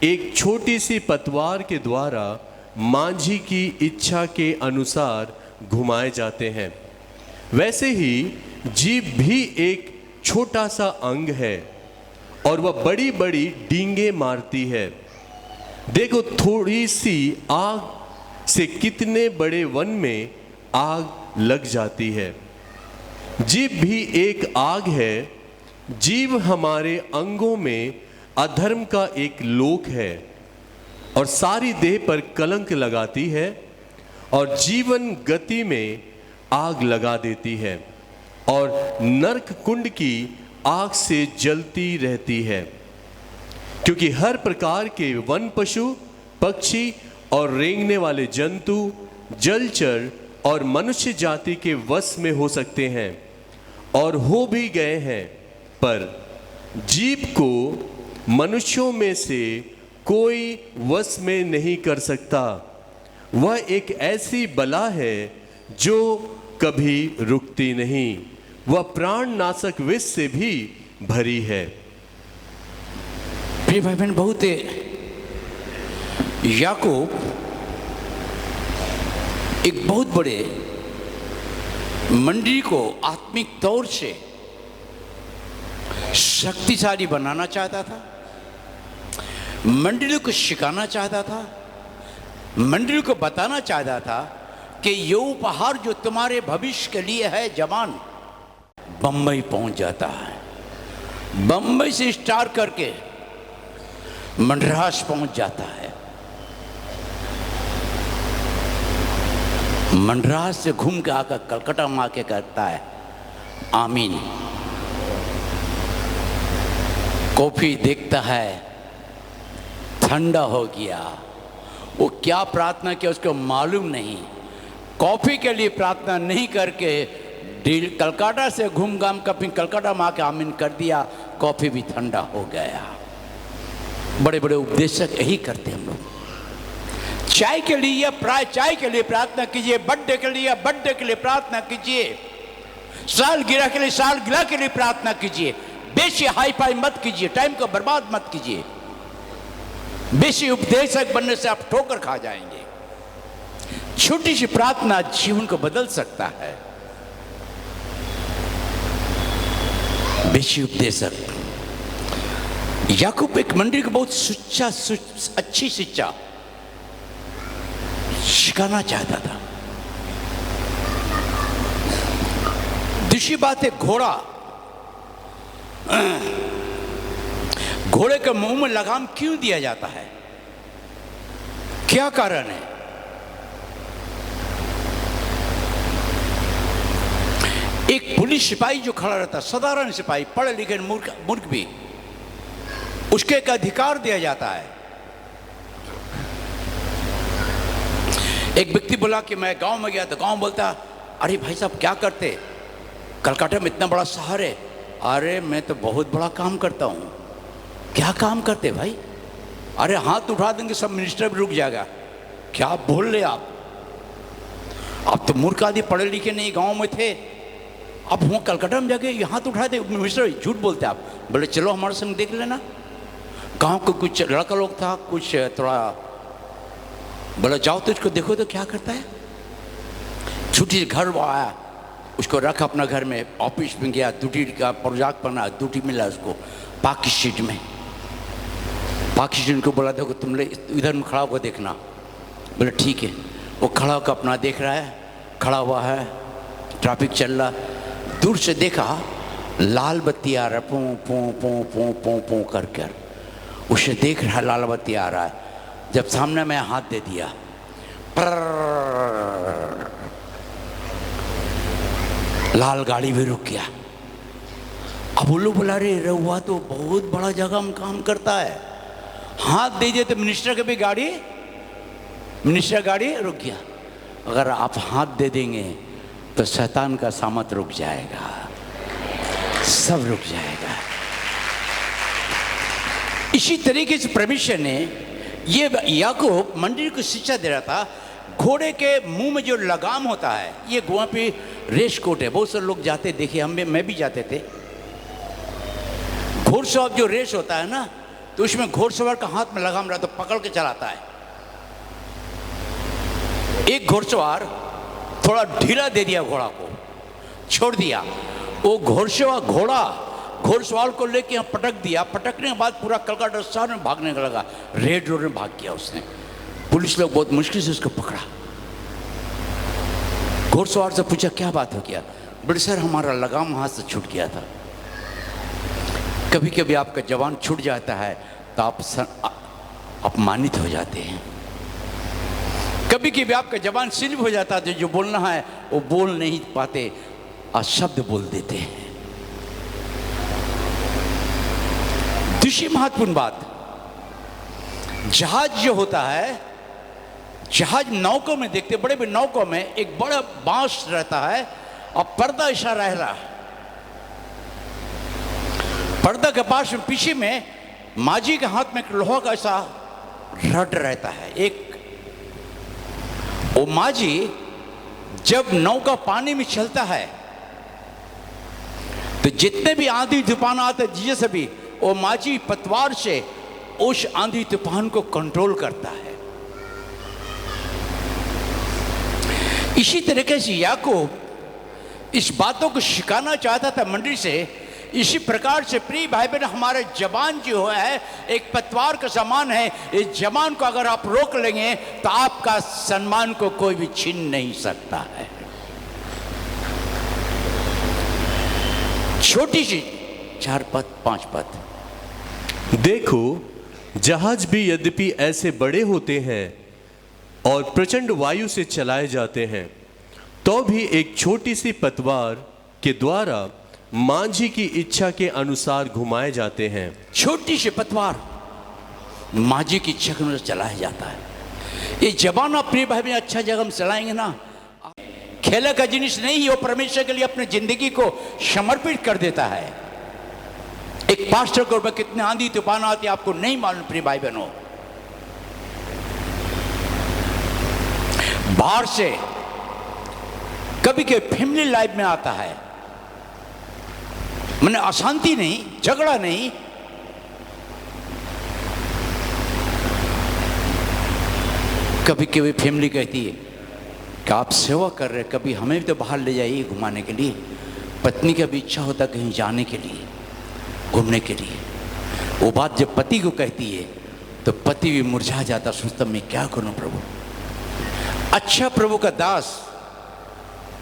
एक छोटी सी पतवार के द्वारा मांझी की इच्छा के अनुसार घुमाए जाते हैं। वैसे ही जीभ भी एक छोटा सा अंग है और वह बड़ी बड़ी डींगे मारती है। देखो, थोड़ी सी आग से कितने बड़े वन में आग लग जाती है। जीभ भी एक आग है। जीभ हमारे अंगों में अधर्म का एक लोक है और सारी देह पर कलंक लगाती है और जीवन गति में आग लगा देती है और नरक कुंड की आग से जलती रहती है। क्योंकि हर प्रकार के वन पशु, पक्षी और रेंगने वाले जंतु जलचर और मनुष्य जाति के वश में हो सकते हैं और हो भी गए हैं, पर जीभ को मनुष्यों में से कोई वश में नहीं कर सकता। वह एक ऐसी बला है जो कभी रुकती नहीं, वह प्राण नाशक विष से भी भरी है। प्रिय भाई बहन, बहुत याकूब एक बहुत बड़े मंडली को आत्मिक तौर से शक्तिशाली बनाना चाहता था, मंडली को सिखाना चाहता था, मंडली को बताना चाहता था कि ये उपहार जो तुम्हारे भविष्य के लिए है जवान, बम्बई पहुंच जाता है। बम्बई से स्टार्ट करके मद्रास पहुंच जाता है। मद्रास से घूम के आकर कलकत्ता में आके करता है आमीन। कॉफी देखता है, ठंडा हो गया। वो क्या प्रार्थना किया उसको मालूम नहीं। कॉफी के लिए प्रार्थना नहीं करके कलकत्ता से घूम घाम कर कलकत्ता में आके आमीन कर दिया, कॉफी भी ठंडा हो गया। बड़े बड़े उपदेशक यही करते हैं हम लोग। चाय के लिए चाय के लिए प्रार्थना कीजिए, बर्थडे के लिए बर्थडे के लिए प्रार्थना कीजिए, सालगिरह के लिए सालगिरह के लिए प्रार्थना कीजिए। बेसी हाई फाई मत कीजिए, टाइम को बर्बाद मत कीजिए। बेसी उपदेशक बनने से आप ठोकर खा जाएंगे। छोटी सी प्रार्थना जीवन को बदल सकता है। बेसी उपदेशक याकूब एक मंदिर को बहुत अच्छी शिक्षा सिखाना चाहता था। दूसरी बात है घोड़े के मुंह में लगाम क्यों दिया जाता है, क्या कारण है? एक पुलिस सिपाही जो खड़ा रहता, साधारण सिपाही, पढ़े लिखे मूर्ख भी, उसके एक अधिकार दिया जाता है। एक व्यक्ति बोला कि मैं गांव में गया तो गांव बोलता, अरे भाई साहब क्या करते, कलकत्ता में इतना बड़ा शहर है। अरे मैं तो बहुत बड़ा काम करता हूँ। क्या काम करते भाई? अरे हाथ उठा देंगे सब मिनिस्टर भी रुक जाएगा। क्या बोल रहे आप तो मूर्ख आदि पढ़े लिखे नहीं, गांव में थे, अब वहाँ कलकत्ता में जाके हाथ उठा दे मिनिस्टर, झूठ बोलते आप। बोले चलो हमारे संग देख लेना। गांव को कुछ लड़का लोग था, कुछ थोड़ा, बोला जाओ तो इसको देखो तो क्या करता है। छुट्टी से घर आया, उसको रखा अपना घर में, ऑफिस में गया, ड्यूटी का प्रोजेक्ट बना, ड्यूटी मिला उसको पाकि स्ट्रीट में। पाकि स्ट्रीट को बोला देखो तुम इधर में खड़ा होकर देखना। बोले ठीक है। वो खड़ा होकर अपना देख रहा है, खड़ा हुआ है, ट्रैफिक चल रहा। दूर से देखा लाल बत्ती आ रहा है, पू पू पू पू पू पू कर कर। उसे देख रहा लाल बत्ती आ रहा है। जब सामने में हाथ दे दिया, लाल गाड़ी भी रुक गया। अब वो लोग बोला रे रहुआ तो बहुत बड़ा जगह में काम करता है, हाथ दे दिए तो मिनिस्टर की गाड़ी रुक गया। अगर आप हाथ दे देंगे तो शैतान का सामत रुक जाएगा, सब रुक जाएगा। इसी तरीके से परमेश्वर ने ये याकूब मंदिर को शिक्षा दे रहा था। घोड़े के मुंह में जो लगाम होता है, ये वहाँ पे रेस कोट है, बहुत सारे लोग जाते देखिए, मैं भी जाते थे। घोड़सवार जो रेस होता है ना, तो उसमें घोड़सवार का हाथ में लगाम रहता, तो पकड़ के चलाता है। एक घोड़सवार थोड़ा ढीला दे दिया, घोड़ा को छोड़ दिया। वो घोड़सवार को लेके यहाँ पटक दिया। पटकने के बाद पूरा कलकत्ता शहर में भागने लगा, रेड रोड में भाग गया उसने। पुलिस लोग बहुत मुश्किल से उसको पकड़ा। घोड़सवार से पूछा क्या बात हो गया? बोले सर हमारा लगाम हाथ से छूट गया था। कभी कभी आपका जवान छूट जाता है तो आप अपमानित हो जाते हैं। कभी कभी आपका जवान स्लिप हो जाता है तो जो बोलना है वो बोल नहीं पाते, अशब्द बोल देते हैं। दूसरी महत्वपूर्ण बात, जहाज जो होता है, जहाज नौकों में देखते, बड़े बड़े नौकों में एक बड़ा बांस रहता है और पर्दा ऐसा रह रहा है। पर्दा के पास में पीछे में माझी के हाथ में एक लोहा का ऐसा रड रहता है। एक वो माझी जब नौका पानी में चलता है तो जितने भी आंधी तूफान आते जैसे भी, वो माझी पतवार से उस आंधी तूफान को कंट्रोल करता है। इसी तरीके से याकूब इस बातों को सिखाना चाहता था मंदिर से इसी प्रकार से प्रिय भाई बहन हमारे जबान जो है एक पतवार का समान है। इस जबान को अगर आप रोक लेंगे तो आपका सम्मान को कोई भी छीन नहीं सकता है। छोटी सी 4 पद 5 पद। देखो, जहाज भी यद्यपि ऐसे बड़े होते हैं और प्रचंड वायु से चलाए जाते हैं, तो भी एक छोटी सी पतवार के द्वारा मांझी की इच्छा के अनुसार घुमाए जाते हैं। छोटी सी पतवार मांझी की इच्छा के अनुसार चलाया जाता है। ये जबान आप प्रिय भाई बहन अच्छा जगह हम चलाएंगे ना, खेल का जिनिस नहीं है, वो परमेश्वर के लिए अपनी जिंदगी को समर्पित कर देता है। एक पास्टर को कितने आंधी तूफान आती आपको नहीं मालूम प्रिय भाई बहनों। बाहर से कभी के फैमिली लाइफ में आता है, मैंने अशांति नहीं, झगड़ा नहीं, कभी कभी फैमिली कहती है कि आप सेवा कर रहे, कभी हमें भी तो बाहर ले जाइए घुमाने के लिए। पत्नी का भी इच्छा होता कहीं जाने के लिए, घूमने के लिए। वो बात जब पति को कहती है तो पति भी मुरझा जाता, सोचता मैं क्या करूं प्रभु। अच्छा प्रभु का दास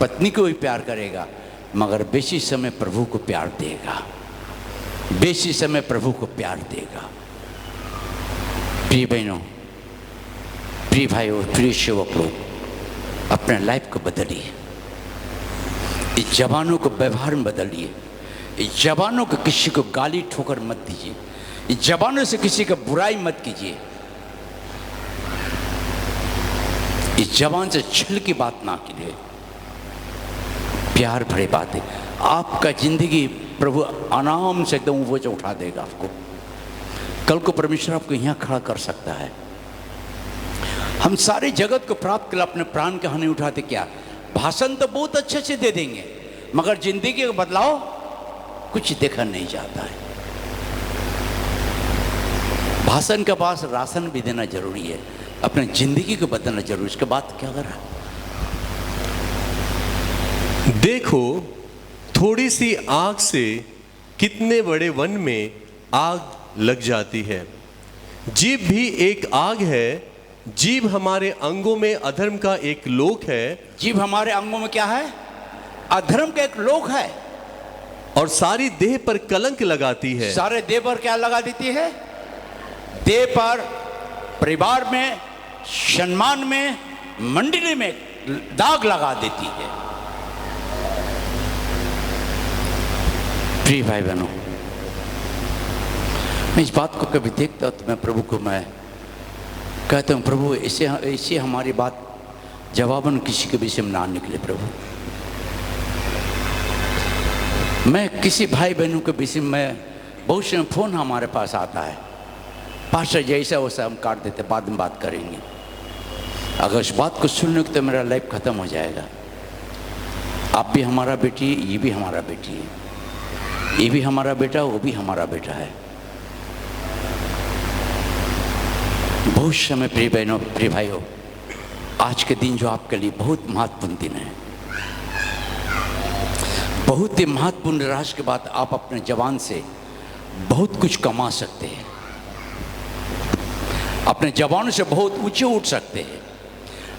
पत्नी को भी प्यार करेगा, मगर बेसी समय प्रभु को प्यार देगा, बेसी समय प्रभु को प्यार देगा। प्रिय बहनों, प्रिय भाइयों, प्रिय सेवक लोग, अपने लाइफ को बदलिए। इस जवानों को व्यवहार में बदलिए। इस जवानों को किसी को गाली ठोकर मत दीजिए। इस जवानों से किसी का बुराई मत कीजिए। इस जवान से छल की बात ना कीजिए, प्यार भरी बात है। आपका जिंदगी प्रभु आराम से एकदम ऊंचा उठा देगा आपको। कल को परमेश्वर आपको यहाँ खड़ा कर सकता है। हम सारे जगत को प्राप्त कर अपने प्राण का हानि उठाते क्या? भाषण तो बहुत अच्छे से दे देंगे, मगर जिंदगी का बदलाव कुछ देखा नहीं जाता है। भाषण के पास राशन भी देना जरूरी है, अपने जिंदगी को बदलना जरूरी। इसके बाद क्या करा? देखो, थोड़ी सी आग से कितने बड़े वन में आग लग जाती है। जीभ भी एक आग है। जीभ हमारे अंगों में अधर्म का एक लोक है। जीभ हमारे अंगों में क्या है? अधर्म का एक लोक है। और सारी देह पर कलंक लगाती है। सारे देह पर क्या लगा देती है? देह पर, परिवार में, सम्मान में, मंडली में दाग लगा देती है। प्रिय भाई बहनों, मैं इस बात को कभी देखता हूं तो मैं प्रभु को मैं कहता हूं, प्रभु इसे हमारी बात जवाबन किसी के विषय में ना निकले। प्रभु, मैं किसी भाई बहनों के विषय में बहुत से फोन हमारे पास आता है, पास्टर जैसा वैसा हम काट देते, बाद में बात करेंगे। अगर उस बात को सुनने को तो मेरा लाइफ खत्म हो जाएगा। आप भी हमारा बेटी, ये भी हमारा बेटी है, ये भी हमारा बेटा, वो भी हमारा बेटा है। बहुत समय प्रिय बहनों, प्रिय भाइयों, आज के दिन जो आपके लिए बहुत महत्वपूर्ण दिन है, बहुत ही महत्वपूर्ण राशि के बाद आप अपने जवान से बहुत कुछ कमा सकते हैं। अपने जवानों से बहुत ऊंचे उठ सकते हैं।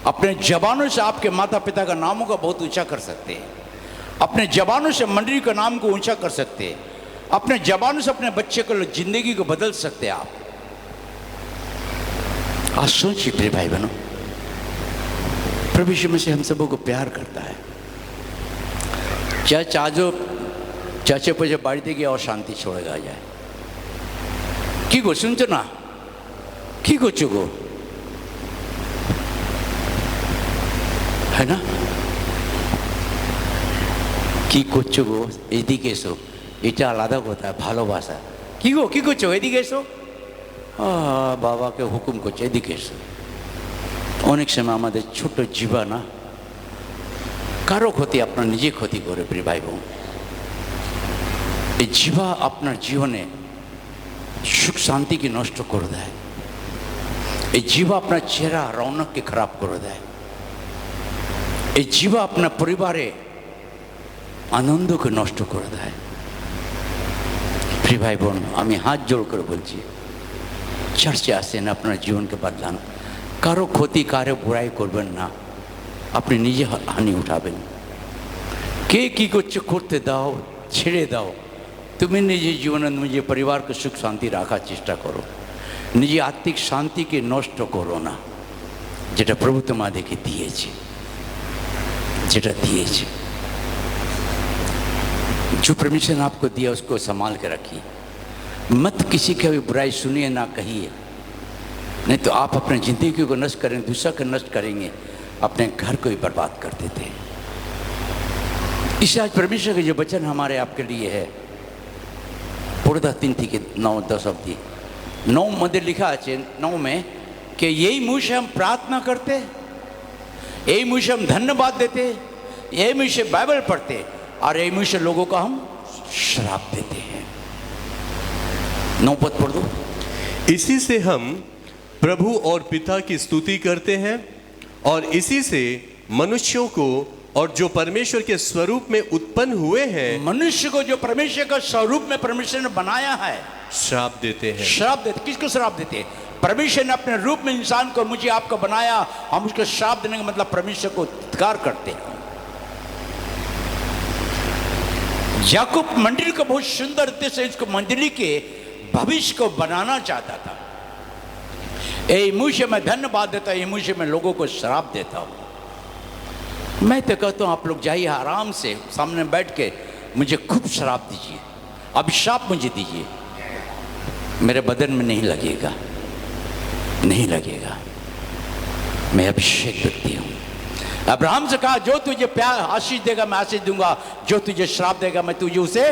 अपने जवानों से आपके माता पिता का नामों का बहुत ऊंचा कर सकते हैं। अपने जवानों से मंडली का नाम को ऊंचा कर सकते हैं। अपने जवानों से अपने बच्चे को जिंदगी को बदल सकते हैं आप। आज सोचिए प्रिय भाई बहनों, प्रभु यीशु मसीह हम सबों को प्यार करता है। चाचे पचे बाड़ी देगी और शांति छोड़ेगा जाए की गो सुनते ना की गो चुगो है ना কি করছো গো এদিকে এসো, এটা আলাদা কথা, ভালোবাসা। কি গো কি করছো, এদিকে এসো, বাবাকে হুকুম করছে এদিকে এসো। অনেক সময় আমাদের ছোট জীবা না কারো ক্ষতি আপনার নিজে ক্ষতি করে প্রিয় ভাই বোন। এই জীবা আপনার জীবনে সুখ শান্তিকে নষ্ট করে দেয়। এই জীবা আপনার চেহারা রৌনককে খারাপ করে দেয়। এই জীবা আপনার পরিবারে আনন্দকে নষ্ট করে দেয়। প্রিয় ভাই বোন, আমি হাত জোড় করে বলছি, চার্চে আসেন আপনার জীবনকে বদলান। কারো ক্ষতি, কারো বুড়াই করবেন না, আপনি নিজে হানি উঠাবেন। কে কী করছে করতে দাও, ছেড়ে দাও। তুমি নিজের জীবনে নিজের পরিবারকে সুখ শান্তি রাখার চেষ্টা করো। নিজে আত্মিক শান্তিকে নষ্ট করো না, যেটা প্রভু তোমাদেরকে দিয়েছে, যেটা दिए। जो परमिशन आपको दिया उसको संभाल के रखिए। मत किसी का भी बुराई सुनिए ना कहिए, नहीं तो आप अपने ज़िंदगी को नष्ट करेंगे, दूसरा को नष्ट करेंगे, अपने घर को ही बर्बाद कर देते हैं। इस आज परमेश्वर के जो वचन हमारे आपके लिए है, पूर्णतः 3 थी कि 9-10 अवधि 9 मंदिर लिखा है 9 में कि यही मुँह से हम प्रार्थना करते, यही मुँह से हम धन्यवाद देते, यही मुँह से बाइबल पढ़ते और यही मुँह से लोगों को हम श्राप देते हैं। 9 पद पढ़ दो। इसी से हम प्रभु और पिता की स्तुति करते हैं और इसी से मनुष्यों को और जो परमेश्वर के स्वरूप में उत्पन्न हुए हैं मनुष्य को जो परमेश्वर का स्वरूप में परमेश्वर ने बनाया है श्राप देते हैं। श्राप देते। किसको श्राप देते हैं? परमेश्वर ने अपने रूप में इंसान को, मुझे आपको बनाया, हम उसको श्राप देने का मतलब परमेश्वर को धिक्कार करते हैं। याकूब मंडली को बहुत सुंदर रीति से इसको मंडली के भविष्य को बनाना चाहता था। ए मुँह से मैं धन्यवाद देता हूँ, ये मुँह से मैं लोगों को श्राप देता हूँ। मैं तो कहता हूँ आप लोग जाइए आराम से सामने बैठ के मुझे खूब श्राप दीजिए, अभिशाप मुझे दीजिए, मेरे बदन में नहीं लगेगा, नहीं लगेगा। मैं अभिषेक व्यक्ति हूँ। अब्राहम से कहा जो तुझे प्यार आशीष देगा मैं आशीष दूंगा, जो तुझे श्राप देगा मैं तुझे उसे।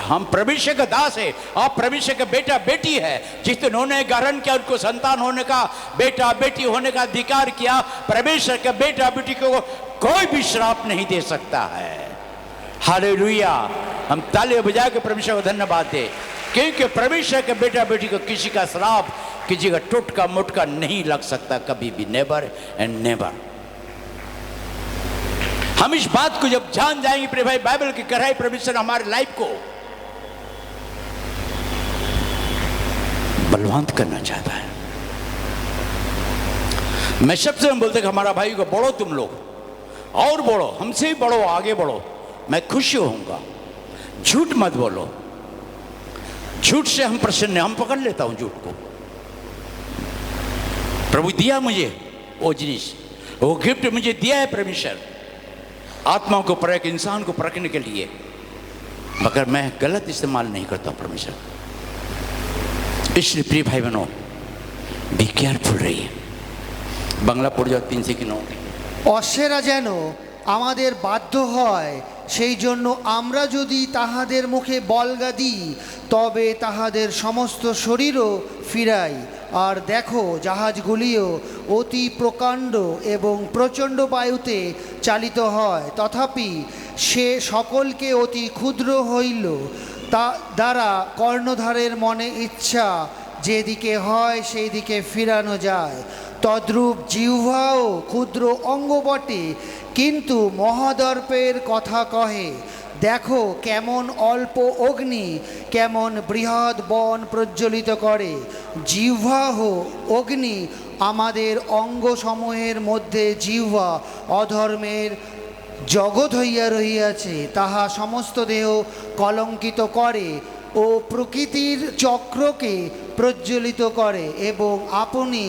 हम परमेश्वर का दास है, आप परमेश्वर का बेटा बेटी है। जिन्होंने ग्रहण किया उनको संतान होने का, बेटा बेटी होने का अधिकार किया। परमेश्वर का बेटा बेटी को कोई भी श्राप नहीं दे सकता है। हालेलुया। हम ताली बजा के परमेश्वर को धन्यवाद दे, क्योंकि परमेश्वर के बेटा बेटी को किसी का श्राप, किसी का टुटका मुटका नहीं लग सकता कभी भी। Never and never. हम इस बात को जब जान जाएंगे प्रिय भाई, बाइबल की गहराई परमेश्वर हमारे लाइफ को बलवंत करना चाहता है। मैं सबसे बोलते कि हमारा भाई को बढ़ो, तुम लोग और बढ़ो, हमसे भी बढ़ो, आगे बढ़ो, मैं खुश होऊंगा। झूठ मत बोलो, झूठ से हम प्रसन्न, हम पकड़ लेता हूं झूठ को। प्रभु दिया मुझे वो जिनिस, वो गिफ्ट मुझे दिया है परमेश्वर, आत्माओं को परख, इंसान को परखने के लिए, मगर मैं गलत इस्तेमाल नहीं करता परमेश्वर। इसलिए प्रिय भाई बहनों, बी केयरफुल रहिए। बांग्ला पढ़ जाओ 3 से 9। অশ্বেরা যেন আমাদের বাধ্য হয়, সেই জন্য আমরা যদি তাহাদের মুখে বল্গা দিই তবে তাহাদের সমস্ত শরীরও ফিরাই। আর দেখো জাহাজগুলিও অতি প্রকাণ্ড এবং প্রচণ্ড বায়ুতে চালিত হয়, তথাপি সে সকলকে অতি ক্ষুদ্র হইল। তা দ্বারা কর্ণধারের মনে ইচ্ছা যেদিকে হয় সেই দিকে ফিরানো যায়। তদ্রূপ জিহ্বাও ক্ষুদ্র অঙ্গ বটে, কিন্তু মহাদর্পের কথা কহে। দেখো কেমন অল্প অগ্নি কেমন বৃহৎ বন প্রজ্বলিত করে। জিহ্বাহ অগ্নি আমাদের অঙ্গসমূহের মধ্যে জিহ্বা অধর্মের জগৎ হইয়া রহিয়াছে, তাহা সমস্ত দেহ কলঙ্কিত করে ও প্রকৃতির চক্রকে প্রজ্বলিত করে এবং আপনি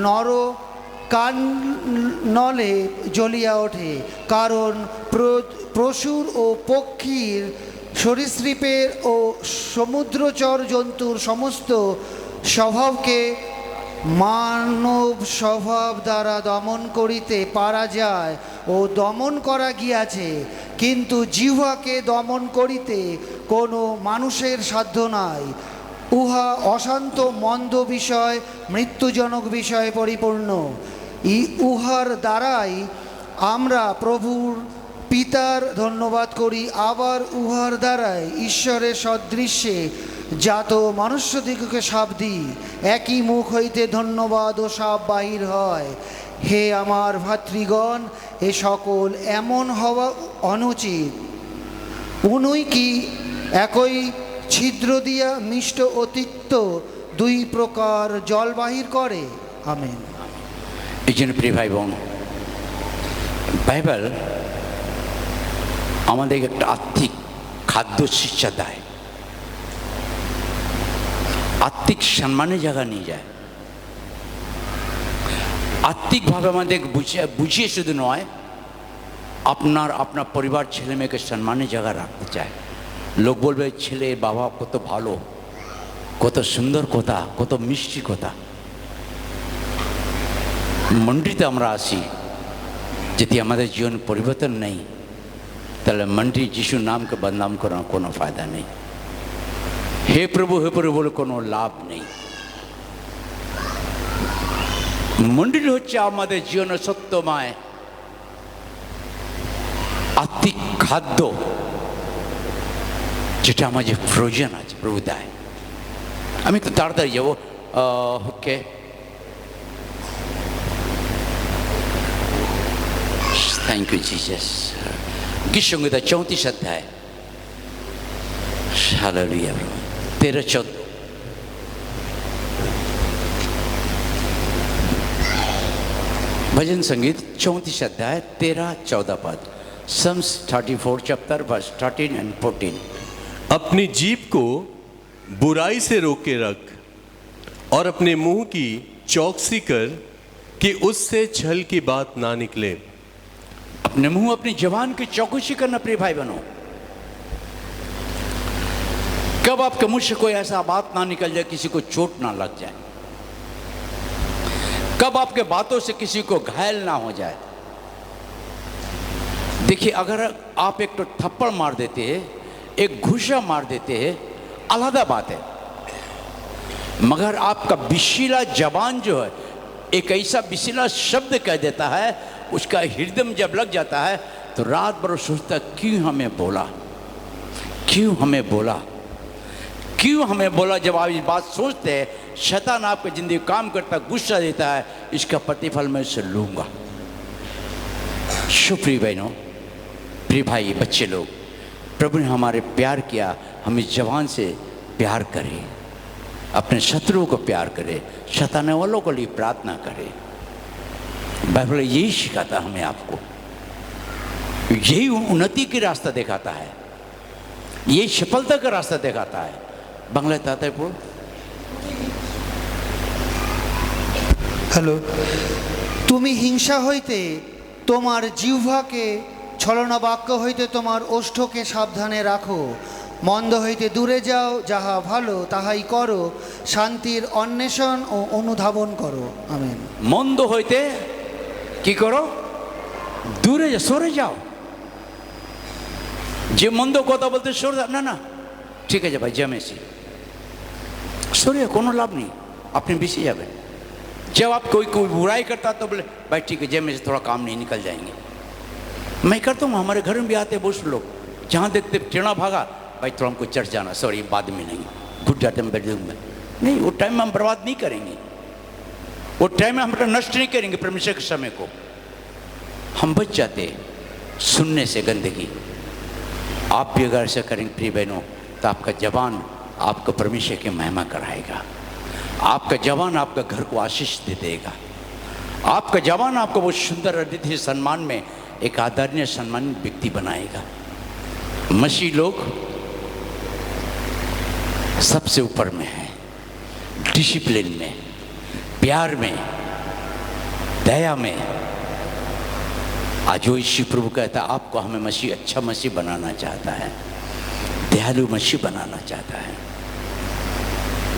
নর কানলে জ্বলিয়া ওঠে। কারণ পশুর ও পক্ষীর, সরীসৃপের ও সমুদ্রচর জন্তুর সমস্ত স্বভাবকে মানব স্বভাব দ্বারা দমন করিতে পারা যায় ও দমন করা গিয়াছে, কিন্তু জিহ্বাকে দমন করিতে কোনো মানুষের সাধ্য নাই। উহা অশান্ত মন্দ বিষয়, মৃত্যুজনক বিষয়ে পরিপূর্ণ। উহার দ্বারাই আমরা প্রভুর পিতার ধন্যবাদ করি, আবার উহার দ্বারাই ঈশ্বরের সদৃশ্যে জাত মনুষ্যদিগকে শাপ দিই। একই মুখ হইতে ধন্যবাদ ও শাপ বাহির হয়। হে আমার ভাতৃগণ, এ সকল এমন হওয়া অনুচিত। উনুই কি একই ছিদ্র দিয়া মিষ্ট ও তিক্ত দুই প্রকার জল বাহির করে। আমেন। এই জন্য প্রিয় ভাই বোন, বাইবেল আমাদের একটা আত্মিক খাদ্য শিক্ষা দেয়, আত্মিক সম্মানের জায়গা নিয়ে যায়, আত্মিকভাবে আমাদের বুঝিয়ে শুধু নয়, আপনার পরিবার ছেলে মেয়েকে সম্মানের জায়গা রাখতে চায়। লোক বলবে ছেলে বাবা কত ভালো, কত সুন্দর কথা, কত মিষ্টি কথা। মন্ডিতে আমরা আসি, যদি আমাদের জীবন পরিবর্তন নেই, তাহলে মন্ডি যিশুর নামকে বদনাম করার কোনো ফায়দা নেই। হে প্রভু বলে কোনো লাভ নেই। মন্দির হচ্ছে আমাদের জীবনের সত্যময় আত্মিক খাদ্য, যেটা আমাদের প্রয়োজন আছে প্রভু দেয়। আমি একটু তাড়াতাড়ি যাবো। ওকে, থ্যাংক ইউ জিসাস। গীত সংহিতা 34 অধ্যায়, হালেলুয়া, 13-14। भजन संगीत 34 अध्याय 13-14 पद। Psalms 34 chapter verse 13 and 14। अपनी जीभ को बुराई से रोक के रख और अपने मुंह की चौकसी कर कि उससे छल की बात ना निकले। अपने मुंह अपनी जबान की चौकसी करना प्रिय भाई बनो। कब आपके मुंह से कोई ऐसा बात ना निकल जाए, किसी को चोट ना लग जाए, कब आपके बातों से किसी को घायल ना हो जाए। देखिए, अगर आप एक तो थप्पड़ मार देते हैं, एक घूसा मार देते हैं, अलग बात है, मगर आपका विशीला जबान जो है एक ऐसा विशीला शब्द कह देता है, उसका हृदय में जब लग जाता है तो रात भर सोचता क्यों हमें बोला, क्यों हमें बोला, क्यों हमें बोला। जब आप इस बात सोचते हैं, शैतान आपकी जिंदगी काम करता, गुस्सा देता है, इसका प्रतिफल मैं इसे लूंगा। शुक्रिया बहनों, प्रिय भाई, बच्चे लोग, प्रभु ने हमारे प्यार किया, हम इस जवान से प्यार करें, अपने शत्रुओं को प्यार करें, शैतान वालों के लिए प्रार्थना करें। बाइबल यही सिखाता हमें, आपको यही उन्नति की रास्ता दिखाता है, यही सफलता का रास्ता दिखाता है। বাংলায় তাতে পড়। হ্যালো। তুমি হিংসা হইতে তোমার জিহ্বাকে, ছলনা বাক্য হইতে তোমার ওষ্ঠকে সাবধানে রাখো। মন্দ হইতে দূরে যাও, যাহা ভালো তাহাই করো, শান্তির অন্বেষণ ও অনুধাবন করো। আমেন। মন্দ হইতে কি করো? দূরে সরে যাও। যে মন্দ কথা বলতে সরে না, না ঠিক আছে ভাই, জমেছি सॉरी, कोनो लाभ नहीं, अपने बीच ही जाए। जब आप कोई बुराई करता तो बोले भाई ठीक है, जय में से थोड़ा काम नहीं, निकल जाएंगे। मैं करता हूँ, हमारे घर में भी आते बहुत लोग, जहाँ देखते टेढ़ा भागा, भाई थोड़ा हमको चर्च जाना, सॉरी बाद में नहीं, घुट जाते हम बेडरूम में। नहीं, वो टाइम हम बर्बाद नहीं करेंगे, वो टाइम हम नष्ट नहीं करेंगे परमेश्वर के समय को। हम बच जाते सुनने से गंदगी। आप भी अगर ऐसा करेंगे प्रिय बहनों, तो आपका जवान आपको परमेश्वर की महिमा कराएगा, आपका जवान आपका घर को आशीष दे देगा, आपका जवान आपको बहुत सुंदर अतिथि सम्मान में एक आदरणीय सम्मानित व्यक्ति बनाएगा। मसीह लोग सबसे ऊपर में है, डिसिप्लिन में, प्यार में, दया में। आज जो यीशु प्रभु कहता है आपको, हमें मसीह अच्छा मसीह बनाना चाहता है, दयालु मसीह बनाना चाहता है।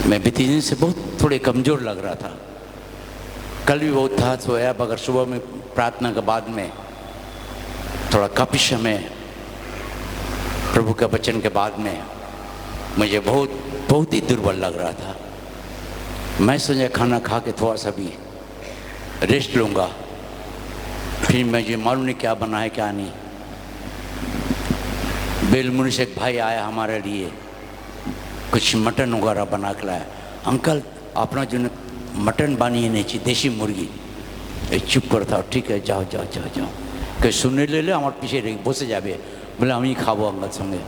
मैं बीते दिन से बहुत थोड़े कमज़ोर लग रहा था, कल भी बहुत था, सोया मगर सुबह में प्रार्थना के बाद में थोड़ा काफ़ी समय प्रभु के वचन के बाद में मुझे बहुत ही दुर्बल लग रहा था। मैं सोचा खाना खा के थोड़ा सा भी रेस्ट लूँगा, फिर मुझे मालूम नहीं क्या बना है क्या नहीं। बेलमुनि से एक भाई आया हमारे लिए, कुछ मटन वगैरह बना के लाया। अंकल अपना जो मटन बानी है नहीं, देसी मुर्गी। चुप करता, ठीक है जाओ जाओ जाओ जाओ, कहीं सुनने ले ले, हमारे पीछे बसे जाबे, बोले हम ही खाबो अंकल संगे।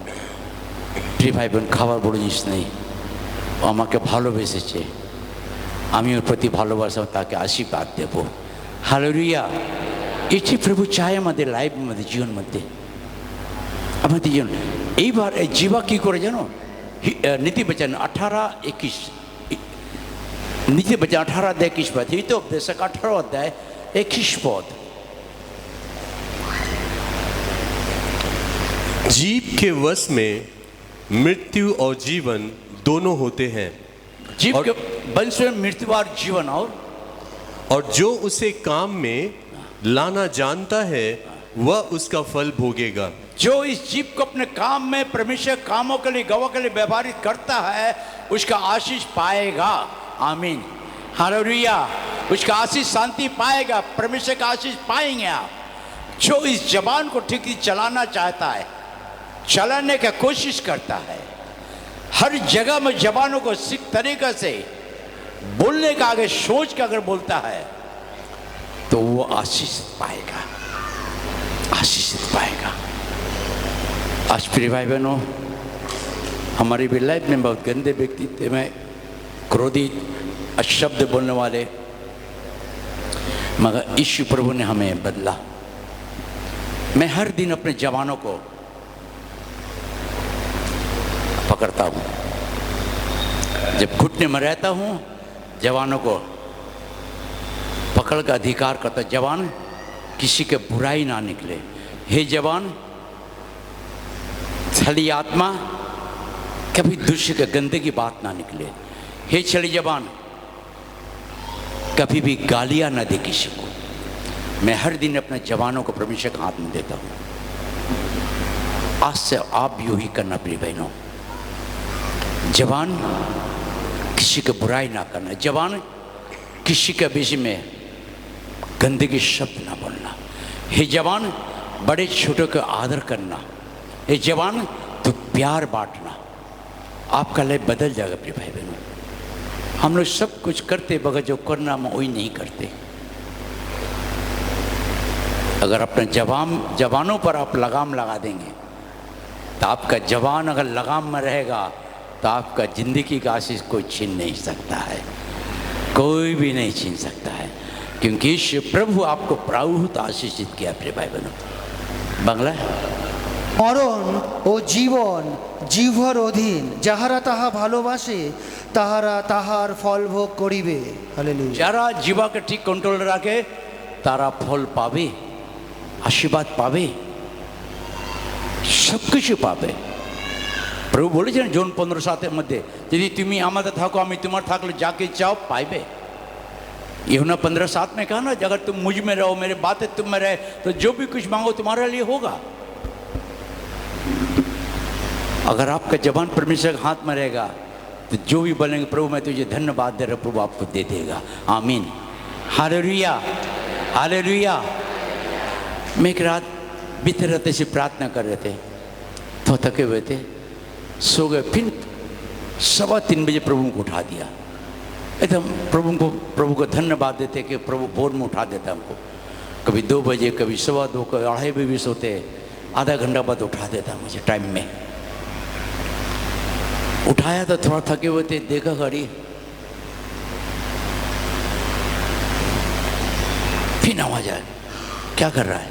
প্রিয় ভাই বোন, খাবার বড় জিনিস নেই। ও আমাকে ভালোবেসেছে, আমি ওর প্রতি ভালোবাসা, তাকে আশীর্বাদ দেব। হালেলুয়া। এটি প্রভু চায় আমাদের লাইফ মধ্যে, জীবন মধ্যে, আমাদের জীবন। এইবার এই জীবা কী করে জানো? নীতি বচন 18-21, নীতি বচন 18-21 পদ, হিতোপদেশক 18-21 পদ। जीव के वश में मृत्यु और जीवन दोनों होते हैं, जीव के वंश में मृत्यु और जीवन, और जो उसे काम में लाना जानता है वह उसका फल भोगेगा। जो इस जीव को अपने काम में परमेश्वर कामों के लिए, गवाह के लिए व्यवहारित करता है, उसका आशीष पाएगा। आमीन, हालेलुया। उसका आशीष शांति पाएगा, परमेश्वर का आशीष पाएंगे आप। जो इस जबान को ठीक से चलाना चाहता है, चलाने का कोशिश करता है, हर जगह में जबानों को सिख तरीके से बोलने का, आगे सोच का अगर बोलता है तो वो आशीषित पाएगा, आशीषित पाएगा। आज प्रिय भाई बहनों, हमारी भी लाइफ में बहुत गंदे व्यक्ति थे, मैं क्रोधित, अशब्द बोलने वाले, मगर यीशु प्रभु ने हमें बदला। मैं हर दिन अपने जवानों को पकड़ता हूँ, जब घुटने में रहता हूँ जवानों को पकड़ का अधिकार करता। जवान किसी के बुराई ना निकले, हे जवान, छली आत्मा, कभी दुष्य के गंदे की बात ना निकले। हे छली जवान, कभी भी गालियाँ ना दे किसी को। मैं हर दिन अपने जवानों को परमेश्वर के हाथ में देता हूँ। आज से आप भी यूँ ही करना प्रिय बहनों। जवान किसी की बुराई ना करना, जवान किसी के विषय में गंदगी शब्द ना बोलना। हे जवान, बड़े छोटों का आदर करना। हे जवान, तो प्यार बांटना। आपका लाइफ बदल जाएगा प्रिय भाई बहनों। हम लोग सब कुछ करते मगर जो करना हम वही नहीं करते। अगर अपने जवानों पर आप लगाम लगा देंगे तो आपका जवान अगर लगाम में रहेगा तो आपका ज़िंदगी का आशीष कोई छीन नहीं सकता है, कोई भी नहीं छीन सकता है, क्योंकि ईश्वर प्रभु आपको बहुत आशीषित किया प्रिय भाई बहनों। बांग्ला মরণ ও জীবন জিহ্বার অধীন, যাহারা তাহা ভালোবাসে তাহারা তাহার ফল ভোগ করিবে। হালেলুয়া। যারা জীবাকে ঠিক কন্ট্রোল রাখে তারা ফল পাবে, আশীর্বাদ পাবে, সব কিছু পাবে। প্রভু বলেছেন জোন 15:7 মধ্যে, যদি তুমি আমাদের থাকো আমি তোমার থাকলে যাকে চাও पाइबे। यूहन्ना 15:7 में कहा ना, अगर तुम मुझ में रहो, मेरे बातें तुम में रहे, तो जो भी कुछ मांगो तुम्हारे लिए होगा। अगर आपका जबान परमेश्वर के हाथ में रहेगा तो जो भी बोलेंगे, प्रभु मैं तुझे धन्यवाद दे रहा, प्रभु आपको दे देगा। आमीन, हालेलुया, हालेलुया। मैं एक रात बीते रहते से प्रार्थना कर रहे थे, तो थके हुए थे, सो गए। फिर 3:15 बजे प्रभु को उठा दिया। एकदम प्रभु को धन्यवाद देते कि प्रभु भोर में उठा देता हमको। कभी 2 बजे, कभी 2:15, कभी 2:30 बजे भी सोते, आधा घंटा बाद उठा देता मुझे टाइम में। उठाया तो थोड़ा थके हुए थे, देखा गाड़ी, फिर आवाज आया, क्या कर रहा है?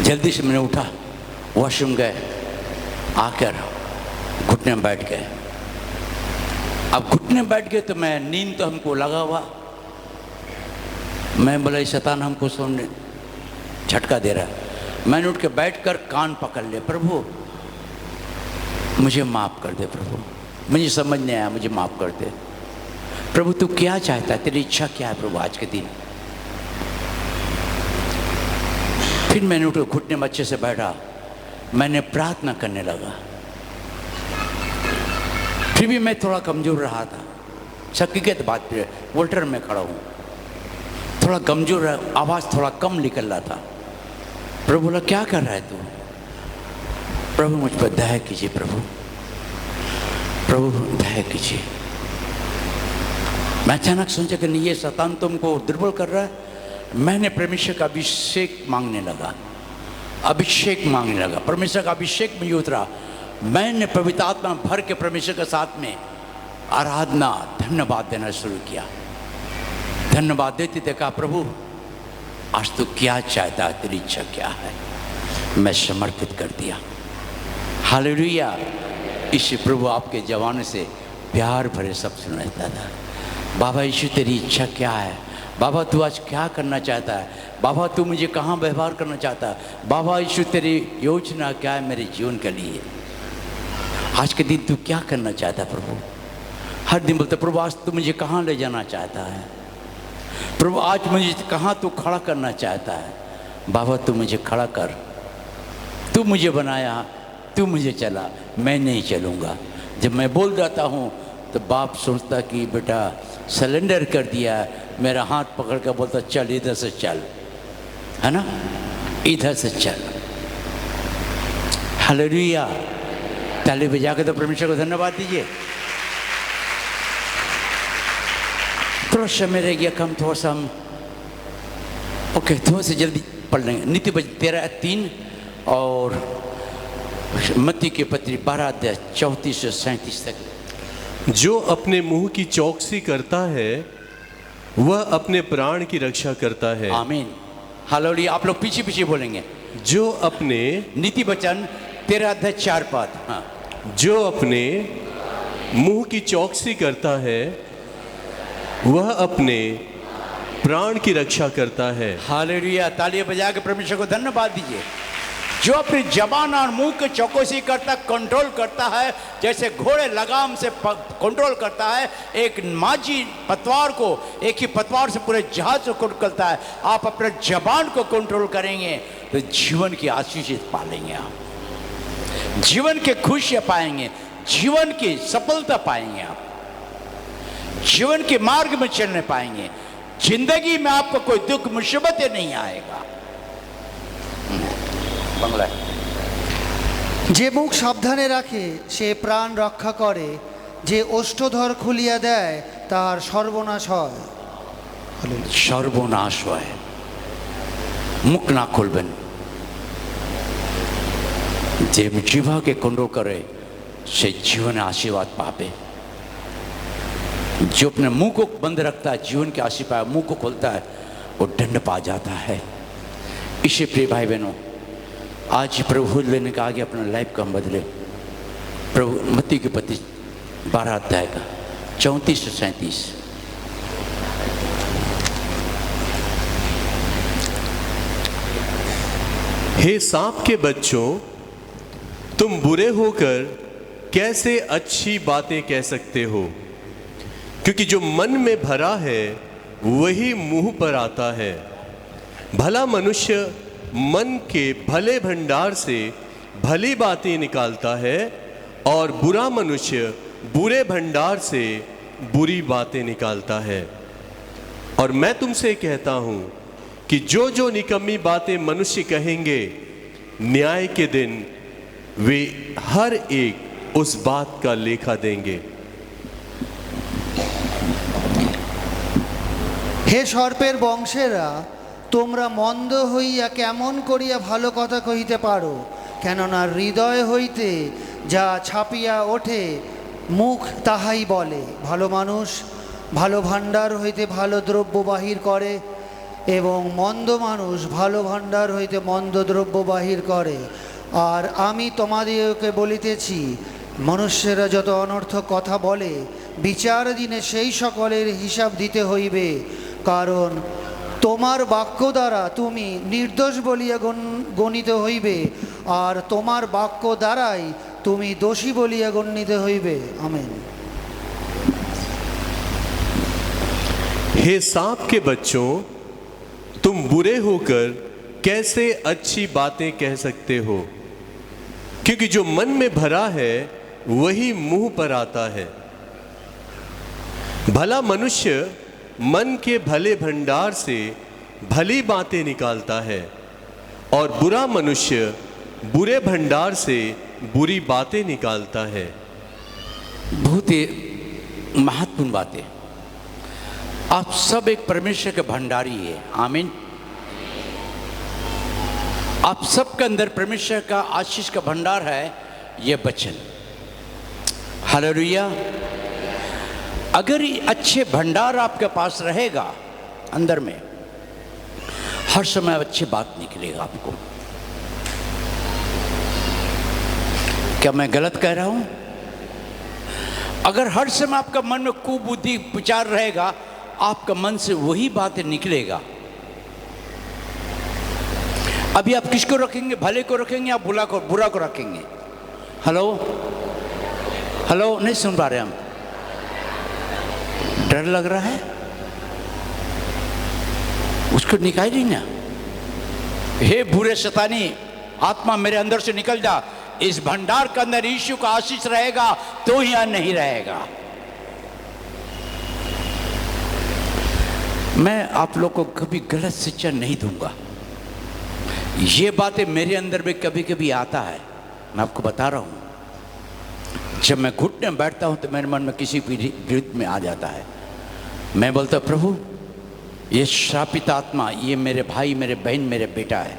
जल्दी से मैंने उठा, वॉशरूम गए, आकर घुटने में बैठ गए। अब घुटने बैठ गए तो मैं, नींद तो हमको लगा हुआ, मैं बोला शैतान हमको सोने झटका दे रहा है। मैंने उठ के बैठ कर कान पकड़ लिया, प्रभु मुझे माफ़ कर दे, प्रभु मुझे समझ नहीं आया, मुझे माफ़ कर दे प्रभु, तू क्या चाहता है, तेरी इच्छा क्या है प्रभु आज के दिन। फिर मैंने उठ घुटने में अच्छे से बैठा, मैंने प्रार्थना करने लगा। फिर भी मैं थोड़ा कमज़ोर रहा था, हकीकत बात पे वोल्टर में खड़ा हूँ, थोड़ा कमज़ोर, आवाज़ थोड़ा कम निकल रहा था। प्रभु बोला क्या कर रहा है तू? प्रभु मुझ पर दया कीजिए, प्रभु प्रभु दया कीजिए। मैं अचानक सोचा कि नहीं, ये शैतान तुमको दुर्बल कर रहा है। मैंने परमेश्वर का अभिषेक मांगने लगा, अभिषेक मांगने लगा। परमेश्वर का अभिषेक में उतरा, मैंने पवित्र आत्मा भर के परमेश्वर के साथ में आराधना धन्यवाद देना शुरू किया। धन्यवाद देते थे, कहा प्रभु आज तू क्या चाहता है, तेरी इच्छा क्या है, मैं समर्पित कर दिया। हालेलुया। इसे प्रभु आपके जवानों से प्यार भरे सब सुनाता था। बाबा यीशु तेरी इच्छा क्या है, बाबा तू आज क्या करना चाहता है, बाबा तू मुझे कहाँ व्यवहार करना चाहता है, बाबा यीशु तेरी योजना क्या है मेरे जीवन के लिए, आज के दिन तू क्या करना चाहता है प्रभु। हर दिन बोलते प्रभु आज तू मुझे कहाँ ले जाना चाहता है, प्रभु आज मुझे कहाँ तू खड़ा करना चाहता है। बाबा तू मुझे खड़ा कर, तू मुझे बनाया, तू मुझे चला, मैं नहीं चलूँगा। जब मैं बोल जाता हूँ तो बाप सोचता कि बेटा सिलेंडर कर दिया, मेरा हाथ पकड़ कर बोलता चल इधर से चल, है ना, इधर से चल। हालेलुया। ताली बजा के तो परमेश्वर को धन्यवाद दीजिए। थोड़ा समय रह गया कम, थोड़ा सा हम ओके थोड़ा से जल्दी पढ़ लेंगे। नीति वचन 13:3 और मत्ती की पत्री 12:34 से 37 तक। जो अपने मुंह की चौकसी करता है वह अपने प्राण की रक्षा करता है। आमीन। हालेलुया। आप लोग पीछे पीछे बोलेंगे। जो अपने नीति वचन 13:4 हाँ। जो अपने मुंह की चौकसी करता है वह अपने प्राण की रक्षा करता है। हालेलुया। तालियां बजा के परमेश्वर को धन्यवाद दीजिए। जो अपनी जबान और मुंह की चौकसी करता, कंट्रोल करता है, जैसे घोड़े लगाम से कंट्रोल करता है, एक माझी पतवार को एक ही पतवार से पूरे जहाज को कंट्रोल करता है। आप अपने जबान को कंट्रोल करेंगे तो जीवन की आशीष पालेंगे, आप जीवन के खुशियां पाएंगे, जीवन की सफलता पाएंगे, आप जीवन के मार्ग में चलने पाएंगे। जिंदगी में आपको कोई दुख मुसीबतें नहीं आएगा। বাংলায় যে মুখ সাবধানে রাখে সে প্রাণ রক্ষা করে, যে ওষ্ঠধর খুলিয়া দেয় তার সর্বনাশ হয়। সর্বনাশ হয়। মুখ না খুলবেন। যে জিহ্বাকে কন্ট্রোল করে সে জীবনে आशीर्वाद पावे। जो अपने मुंह को बंद रखता है जीवन के आशीर्वाद, मुंह को खोलता है वो दंड पा जाता है। इसे प्रिय भाई बहनों, आज प्रभु लेने का आगे अपना लाइफ का हम बदले। प्रभु मत्ती की पत्री 12 का 34 से 37। हे सांप के बच्चों, तुम बुरे होकर कैसे अच्छी बातें कह सकते हो, क्योंकि जो मन में भरा है वही मुंह पर आता है। भला मनुष्य मन के भले भंडार से भली बातें निकालता है और बुरा मनुष्य बुरे भंडार से बुरी बातें निकालता है। और मैं तुमसे कहता हूं कि जो जो निकम्मी बातें मनुष्य कहेंगे, न्याय के दिन वे हर एक उस बात का लेखा देंगे। হে সর্পের বংশেরা, তোমরা মন্দ হইয়া কেমন করিয়া ভালো কথা কহিতে পারো? কেননা হৃদয় হইতে যা ছাপিয়া ওঠে মুখ তাহাই বলে। ভালো মানুষ ভালো ভাণ্ডার হইতে ভালো দ্রব্য বাহির করে এবং মন্দ মানুষ ভালো ভাণ্ডার হইতে মন্দ দ্রব্য বাহির করে। আর আমি তোমাদিগকে বলিতেছি, মনুষ্যেরা যত অনর্থক কথা বলে বিচার দিনে সেই সকলের হিসাব দিতে হইবে। কারণ তোমার বাক্য দ্বারা তুমি নির্দোষ বলিয়া গণিত হইবে, আর তোমার বাক্য দ্বারাই তুমি দোষী বলিয়া গণ্যিত হইবে। আমেন। हे सांप के बच्चों, तुम बुरे होकर कैसे अच्छी बातें कह सकते हो, क्योंकि जो मन में भरा है वही मुंह पर आता है। भला मनुष्य मन के भले भंडार से भली बातें निकालता है और बुरा मनुष्य बुरे भंडार से बुरी बातें निकालता है। बहुत ही महत्वपूर्ण बातें। आप सब एक परमेश्वर के भंडारी है। आमीन। आप सबके अंदर परमेश्वर का आशीष का भंडार है। ये वचन। हालेलुया। अगर ये अच्छे भंडार आपके पास रहेगा अंदर में, हर समय अच्छी बात निकलेगा आपको। क्या मैं गलत कह रहा हूं? अगर हर समय आपका मन में कुबुद्धि विचार रहेगा, आपका मन से वही बातें निकलेगा। अभी आप किसको रखेंगे? भले को रखेंगे या बुरा को रखेंगे? हेलो हेलो, नहीं सुन पा रहे हम? डर लग रहा है? उसको निकालिए ना। हे बुरे शैतानी आत्मा, मेरे अंदर से निकल जा। इस भंडार के अंदर यीशु का आशीष रहेगा तो यहां नहीं रहेगा। मैं आप लोग को कभी गलत शिक्षा नहीं दूंगा। ये बातें मेरे अंदर में कभी कभी आता है, मैं आपको बता रहा हूं। जब मैं घुटने में बैठता हूं तो मेरे मन में किसी विरुद्ध में आ जाता है। मैं बोलता प्रभु, ये श्रापित आत्मा, ये मेरे भाई, मेरे बहन, मेरे बेटा है,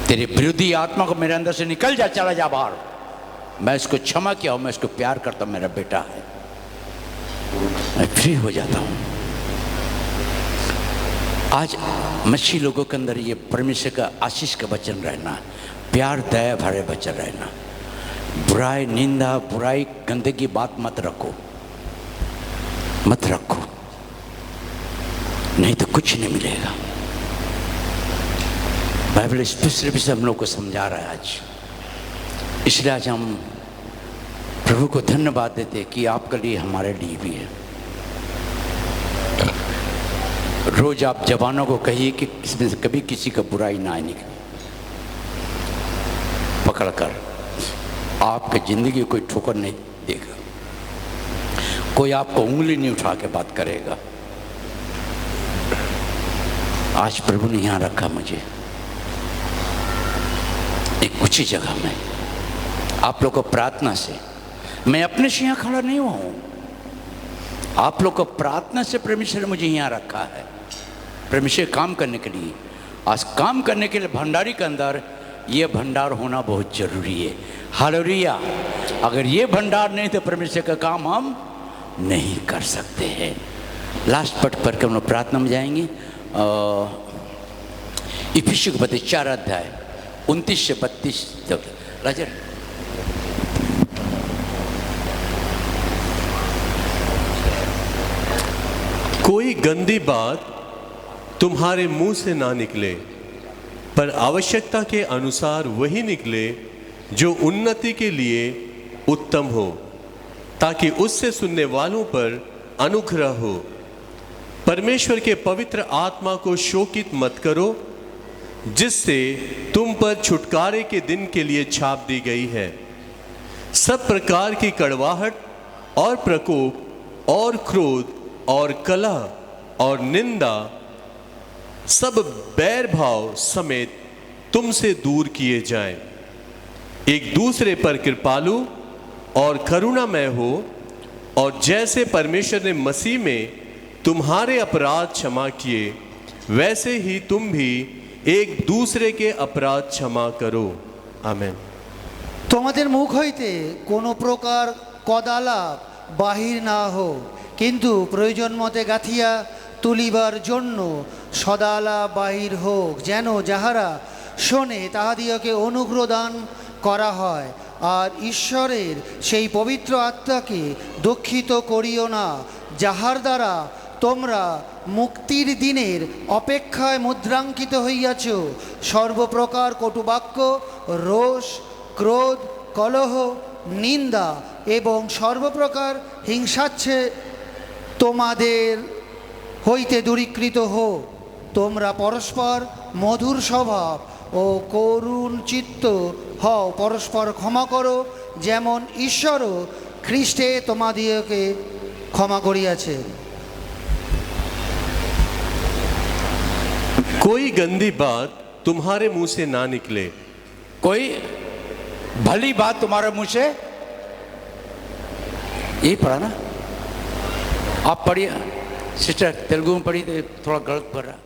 तेरे विरोधी आत्मा को मेरे अंदर से निकल जा, चला जा बाहर। मैं इसको क्षमा किया हूं, मैं इसको प्यार करता हूं, मेरा बेटा है। मैं फ्री हो जाता हूं। आज मच्छी लोगों के अंदर ये परमेश्वर का आशीष का वचन रहना, प्यार दया भरे वचन रहना। बुराई, निंदा, बुराई, गंदगी बात मत रखो, मत रखो, नहीं तो कुछ नहीं मिलेगा। बाइबल स्पेशल भी से हम लोग को समझा रहा है आज। इसलिए आज हम प्रभु को धन्यवाद देते कि आपके लिए, हमारे लिए भी है। रोज आप जवानों को कहिए कि इसमें से कभी किसी का बुराई ना निकले, पकड़ कर आपकी जिंदगी कोई ठोकर नहीं देगा, कोई आपको उंगली नहीं उठा के बात करेगा। आज प्रभु ने यहाँ रखा मुझे एक ऊंची जगह में, आप लोग को प्रार्थना से, मैं अपने से यहाँ खड़ा नहीं हुआ हूँ, आप लोग को प्रार्थना से परमेश्वर ने मुझे यहाँ रखा है, परमेश्वर काम करने के लिए। आज काम करने के लिए भंडारी के अंदर ये भंडार होना बहुत जरूरी है। हालेलुया। अगर ये भंडार नहीं तो परमेश्वर का काम हम नहीं कर सकते हैं। लास्ट पट पर के हम लोग प्रार्थना में जाएंगे। इफिसियों के पत्र 4 अध्याय 29 से 32 तक। राजर, कोई गंदी बात तुम्हारे मुंह से ना निकले, पर आवश्यकता के अनुसार वही निकले जो उन्नति के लिए उत्तम हो, ताकि उससे सुनने वालों पर अनुग्रह हो। परमेश्वर के पवित्र आत्मा को शोकित मत करो, जिससे तुम पर छुटकारे के दिन के लिए छाप दी गई है। सब प्रकार की कड़वाहट और प्रकोप और क्रोध और कलह और निंदा, सब बैर भाव समेत तुमसे दूर किए जाएं। एक दूसरे पर कृपालु और करुणामय हो, और जैसे परमेश्वर ने मसीह में तुम्हारे अपराध क्षमा किए, वैसे ही तुम भी एक दूसरे के अपराध क्षमा करो। आमेन। তোমাদের মুখ হইতে কোনো প্রকার কদালাপ বাহির না হোক, কিন্তু প্রয়োজন মতে গাঁথিয়া তুলিবার জন্য সদালাপ বাহির হোক, যেন যাহারা শোনে তাহাদিওকে অনুগ্রহ দান করা হয়। আর ঈশ্বরের সেই পবিত্র আত্মাকে দুঃখিত করিও না, যাহার দ্বারা তোমরা মুক্তির দিনের অপেক্ষায় মুদ্রাঙ্কিত হইয়াছ। সর্বপ্রকার কটুবাক্য, রোষ, ক্রোধ, কলহ, নিন্দা এবং সর্বপ্রকার হিংসাচ্ছে তোমাদের হইতে দূরীকৃত হোক। তোমরা পরস্পর মধুর স্বভাব ও করুণ চিত্ত হও, পরস্পর ক্ষমা করো, যেমন ঈশ্বরও খ্রিস্টে তোমাদিওকে ক্ষমা করিয়াছে। कोई गंदी बात तुम्हारे मुंह से ना निकले। कोई भली बात तुम्हारे मुंह से, यही पढ़ा ना? आप पढ़िए सिस्टर, तेलुगु में पढ़ी तो थोड़ा गलत पढ़ रहा।